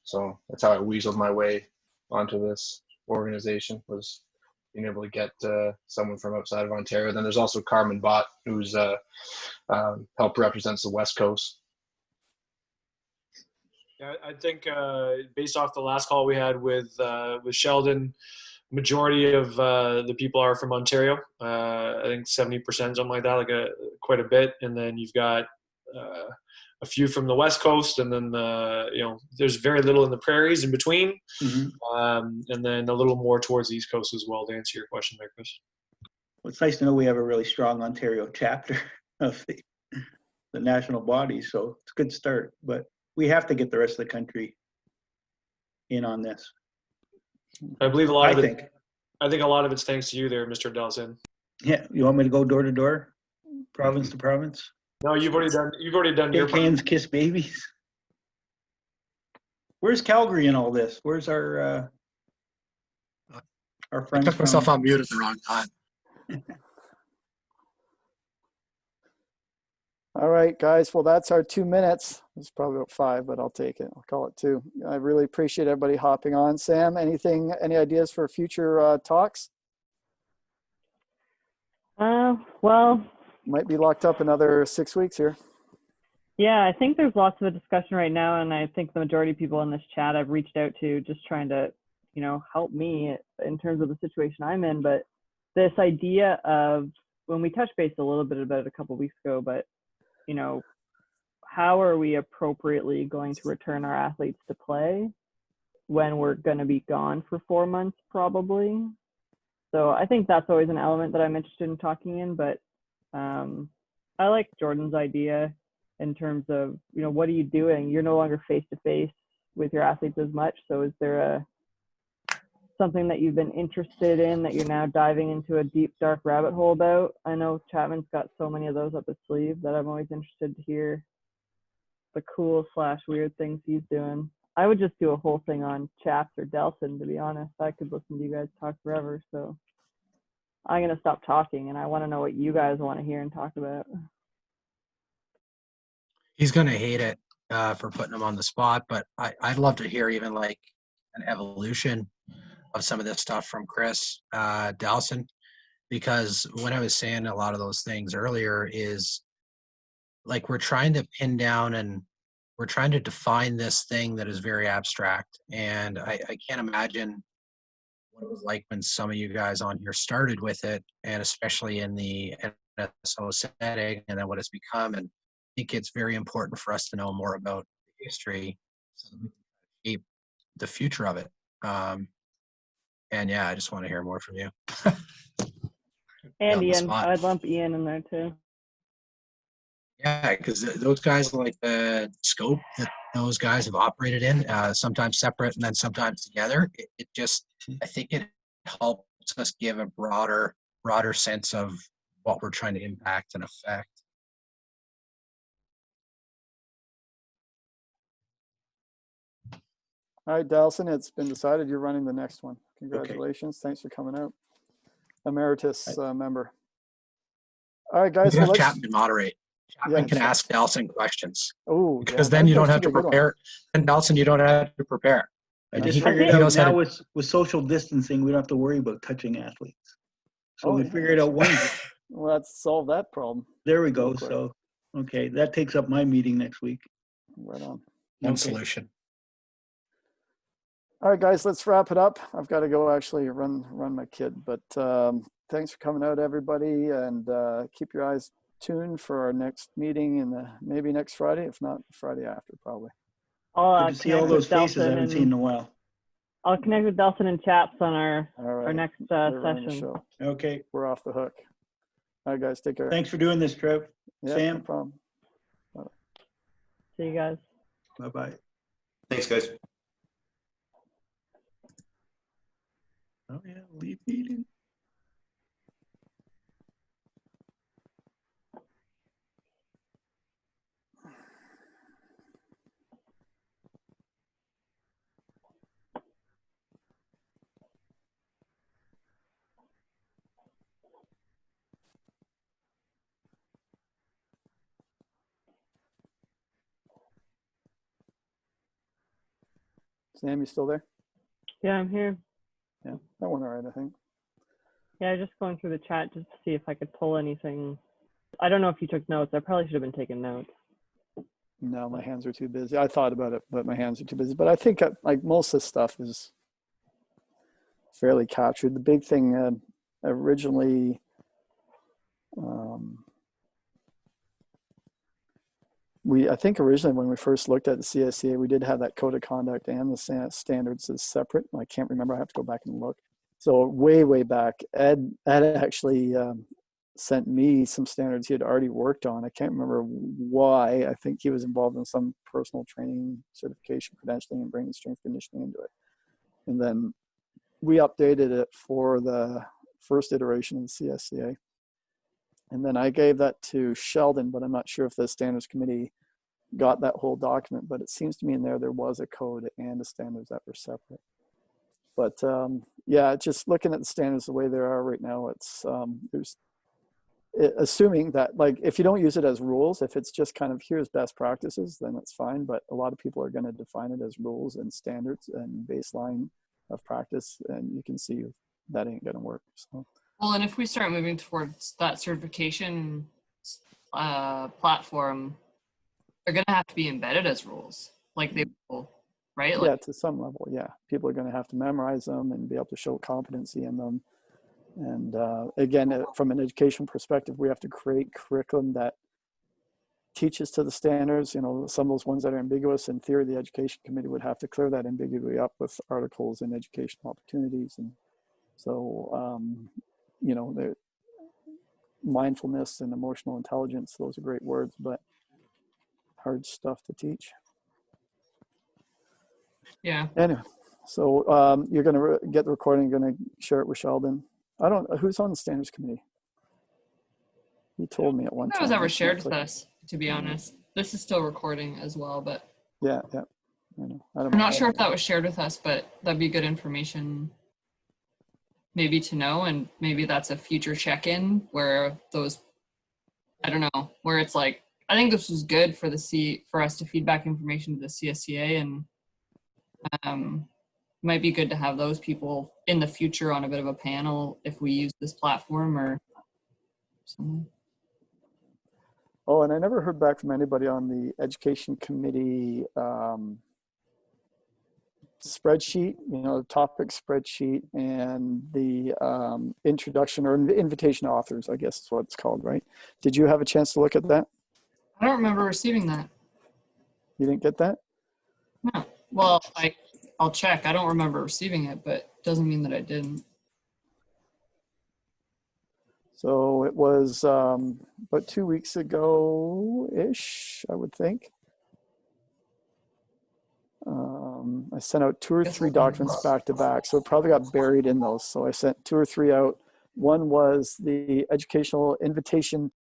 S10: so that's how I weaseled my way onto this organization, was being able to get someone from outside of Ontario. Then there's also Carmen Bott, who's helped represents the West Coast.
S19: Yeah, I think based off the last call we had with Sheldon, majority of the people are from Ontario. I think 70%, something like that, like quite a bit. And then you've got a few from the West Coast, and then there's very little in the prairies in between, and then a little more towards the East Coast as well. To answer your question there, Chris.
S16: Well, it's nice to know we have a really strong Ontario chapter of the national body, so it's a good start. But we have to get the rest of the country in on this.
S19: I believe a lot of it.
S16: think.
S19: I think a lot of it's thanks to you there, Mr. Delson.
S16: Yeah, you want me to go door to door, province to province?
S19: No, you've already done your
S16: Shake
S19: part.
S16: hands, kiss babies. Where's Calgary in all this? Where's our
S3: I
S16: friends
S3: took myself
S16: from?
S3: on mute at the wrong time.
S2: All right, guys. Well, that's our 2 minutes. It's probably about 5, but I'll take it. I'll call it 2. I really appreciate everybody hopping on. Sam, any ideas for future talks?
S4: Well,
S2: might be locked up another 6 weeks here.
S4: Yeah, I think there's lots of a discussion right now, and I think the majority of people in this chat I've reached out to just trying to, help me in terms of the situation I'm in. But this idea of, when we touched base a little bit about it a couple of weeks ago, but how are we appropriately going to return our athletes to play when we're going to be gone for 4 months probably? So I think that's always an element that I'm interested in talking in, but I like Jordan's idea in terms of, what are you doing? You're no longer face to face with your athletes as much. So is there something that you've been interested in that you're now diving into a deep, dark rabbit hole about? I know Chapman's got so many of those up his sleeve that I'm always interested to hear the cool/weird things he's doing. I would just do a whole thing on Chaps or Delson, to be honest. I could listen to you guys talk forever. So I'm going to stop talking, and I want to know what you guys want to hear and talk about.
S3: He's going to hate it for putting him on the spot, but I'd love to hear even like an evolution of some of this stuff from Chris Dowson, because when I was saying a lot of those things earlier is like, we're trying to pin down and we're trying to define this thing that is very abstract. And I can't imagine what it was like when some of you guys on here started with it, and especially in the NSO setting, and then what it's become. And I think it's very important for us to know more about the history so that we can shape the future of it. And yeah, I just want to hear more from you.
S4: And
S3: on the
S4: Ian,
S3: spot.
S4: I'd lump Ian in there too.
S3: Yeah, because those guys like the scope that those guys have operated in, sometimes separate and then sometimes together. It just, I think it helps us give a broader sense of what we're trying to impact and affect.
S2: All right, Dalson, it's been decided you're running the next one. Congratulations. Thanks for coming out. Emeritus member. All right, guys.
S3: You have
S2: let's,
S3: Chapman moderate. Chapman can ask Dalson questions.
S2: Oh,
S3: because then you don't have to prepare. And Dalson, you don't have to prepare.
S16: I just figured out now with social distancing, we don't have to worry about touching athletes. So we figured out one.
S2: Well, let's solve that problem.
S16: There we go. So, okay, that takes up my meeting next week.
S2: Right on.
S3: One solution.
S2: All right, guys, let's wrap it up. I've got to go actually run my kid, but thanks for coming out, everybody, and keep your eyes tuned for our next meeting in maybe next Friday, if not Friday after, probably.
S16: Good to see all those faces I haven't seen in a while.
S4: I'll connect with Delson and Chaps on our next session.
S16: Okay.
S2: We're off the hook. All right, guys, take care.
S16: Thanks for doing this, Trev.
S2: Yeah,
S16: Sam.
S2: no problem. Bye.
S4: See you guys.
S16: Bye-bye.
S15: Thanks, guys.
S16: Oh, yeah, leave meeting.
S2: Sam, you still there?
S4: Yeah, I'm here.
S2: Yeah, that went all right, I think.
S4: Yeah, just going through the chat just to see if I could pull anything. I don't know if you took notes. I probably should have been taking notes.
S2: No, my hands are too busy. I thought about it, but my hands are too busy. But I think like most of the stuff is fairly captured. The big thing originally, I think originally when we first looked at the CSCA, we did have that code of conduct and the standards as separate. I can't remember. I have to go back and look. So way back, Ed actually sent me some standards he had already worked on. I can't remember why. I think he was involved in some personal training, certification, credentialing, and bringing strength conditioning into it. And then we updated it for the first iteration of the CSCA. And then I gave that to Sheldon, but I'm not sure if the standards committee got that whole document, but it seems to me in there was a code and the standards that were separate. But yeah, just looking at the standards the way they are right now, it's assuming that, like, if you don't use it as rules, if it's just kind of here's best practices, then that's fine. But a lot of people are going to define it as rules and standards and baseline of practice, and you can see that ain't going to work. So.
S21: Well, and if we start moving towards that certification platform, they're going to have to be embedded as rules, like they will, right?
S2: Yeah,
S21: Like,
S2: to some level, yeah. People are going to have to memorize them and be able to show competency in them. And again, from an education perspective, we have to create curriculum that teaches to the standards. You know, some of those ones that are ambiguous, in theory, the education committee would have to clear that ambiguity up with articles and educational opportunities. And so, you know, mindfulness and emotional intelligence, those are great words, but hard stuff to teach.
S21: yeah.
S2: Anyway, so you're going to get the recording, you're going to share it with Sheldon. I don't know who's on the standards committee. He told me at one time.
S21: That was ever
S2: It's not
S21: shared with
S2: clear.
S21: us, to be honest. This is still recording as well, but
S2: Yeah, I know.
S21: I'm not sure if that was shared with us, but that'd be good information maybe to know, and maybe that's a future check-in where those, I don't know, where it's like, I think this was good for for us to feedback information to the CSCA, and might be good to have those people in the future on a bit of a panel if we use this platform or something.
S2: Oh, and I never heard back from anybody on the education committee spreadsheet, you know, topic spreadsheet, and the introduction or invitation to authors, I guess is what it's called, right? Did you have a chance to look at that?
S21: I don't remember receiving that.
S2: You didn't get that?
S21: No. Well, I'll check. I don't remember receiving it, but doesn't mean that I didn't.
S2: So it was about 2 weeks ago-ish, I would think. I sent out 2 or 3 documents back to back, so it probably got buried in those. So I sent 2 or 3 out. One was the educational invitation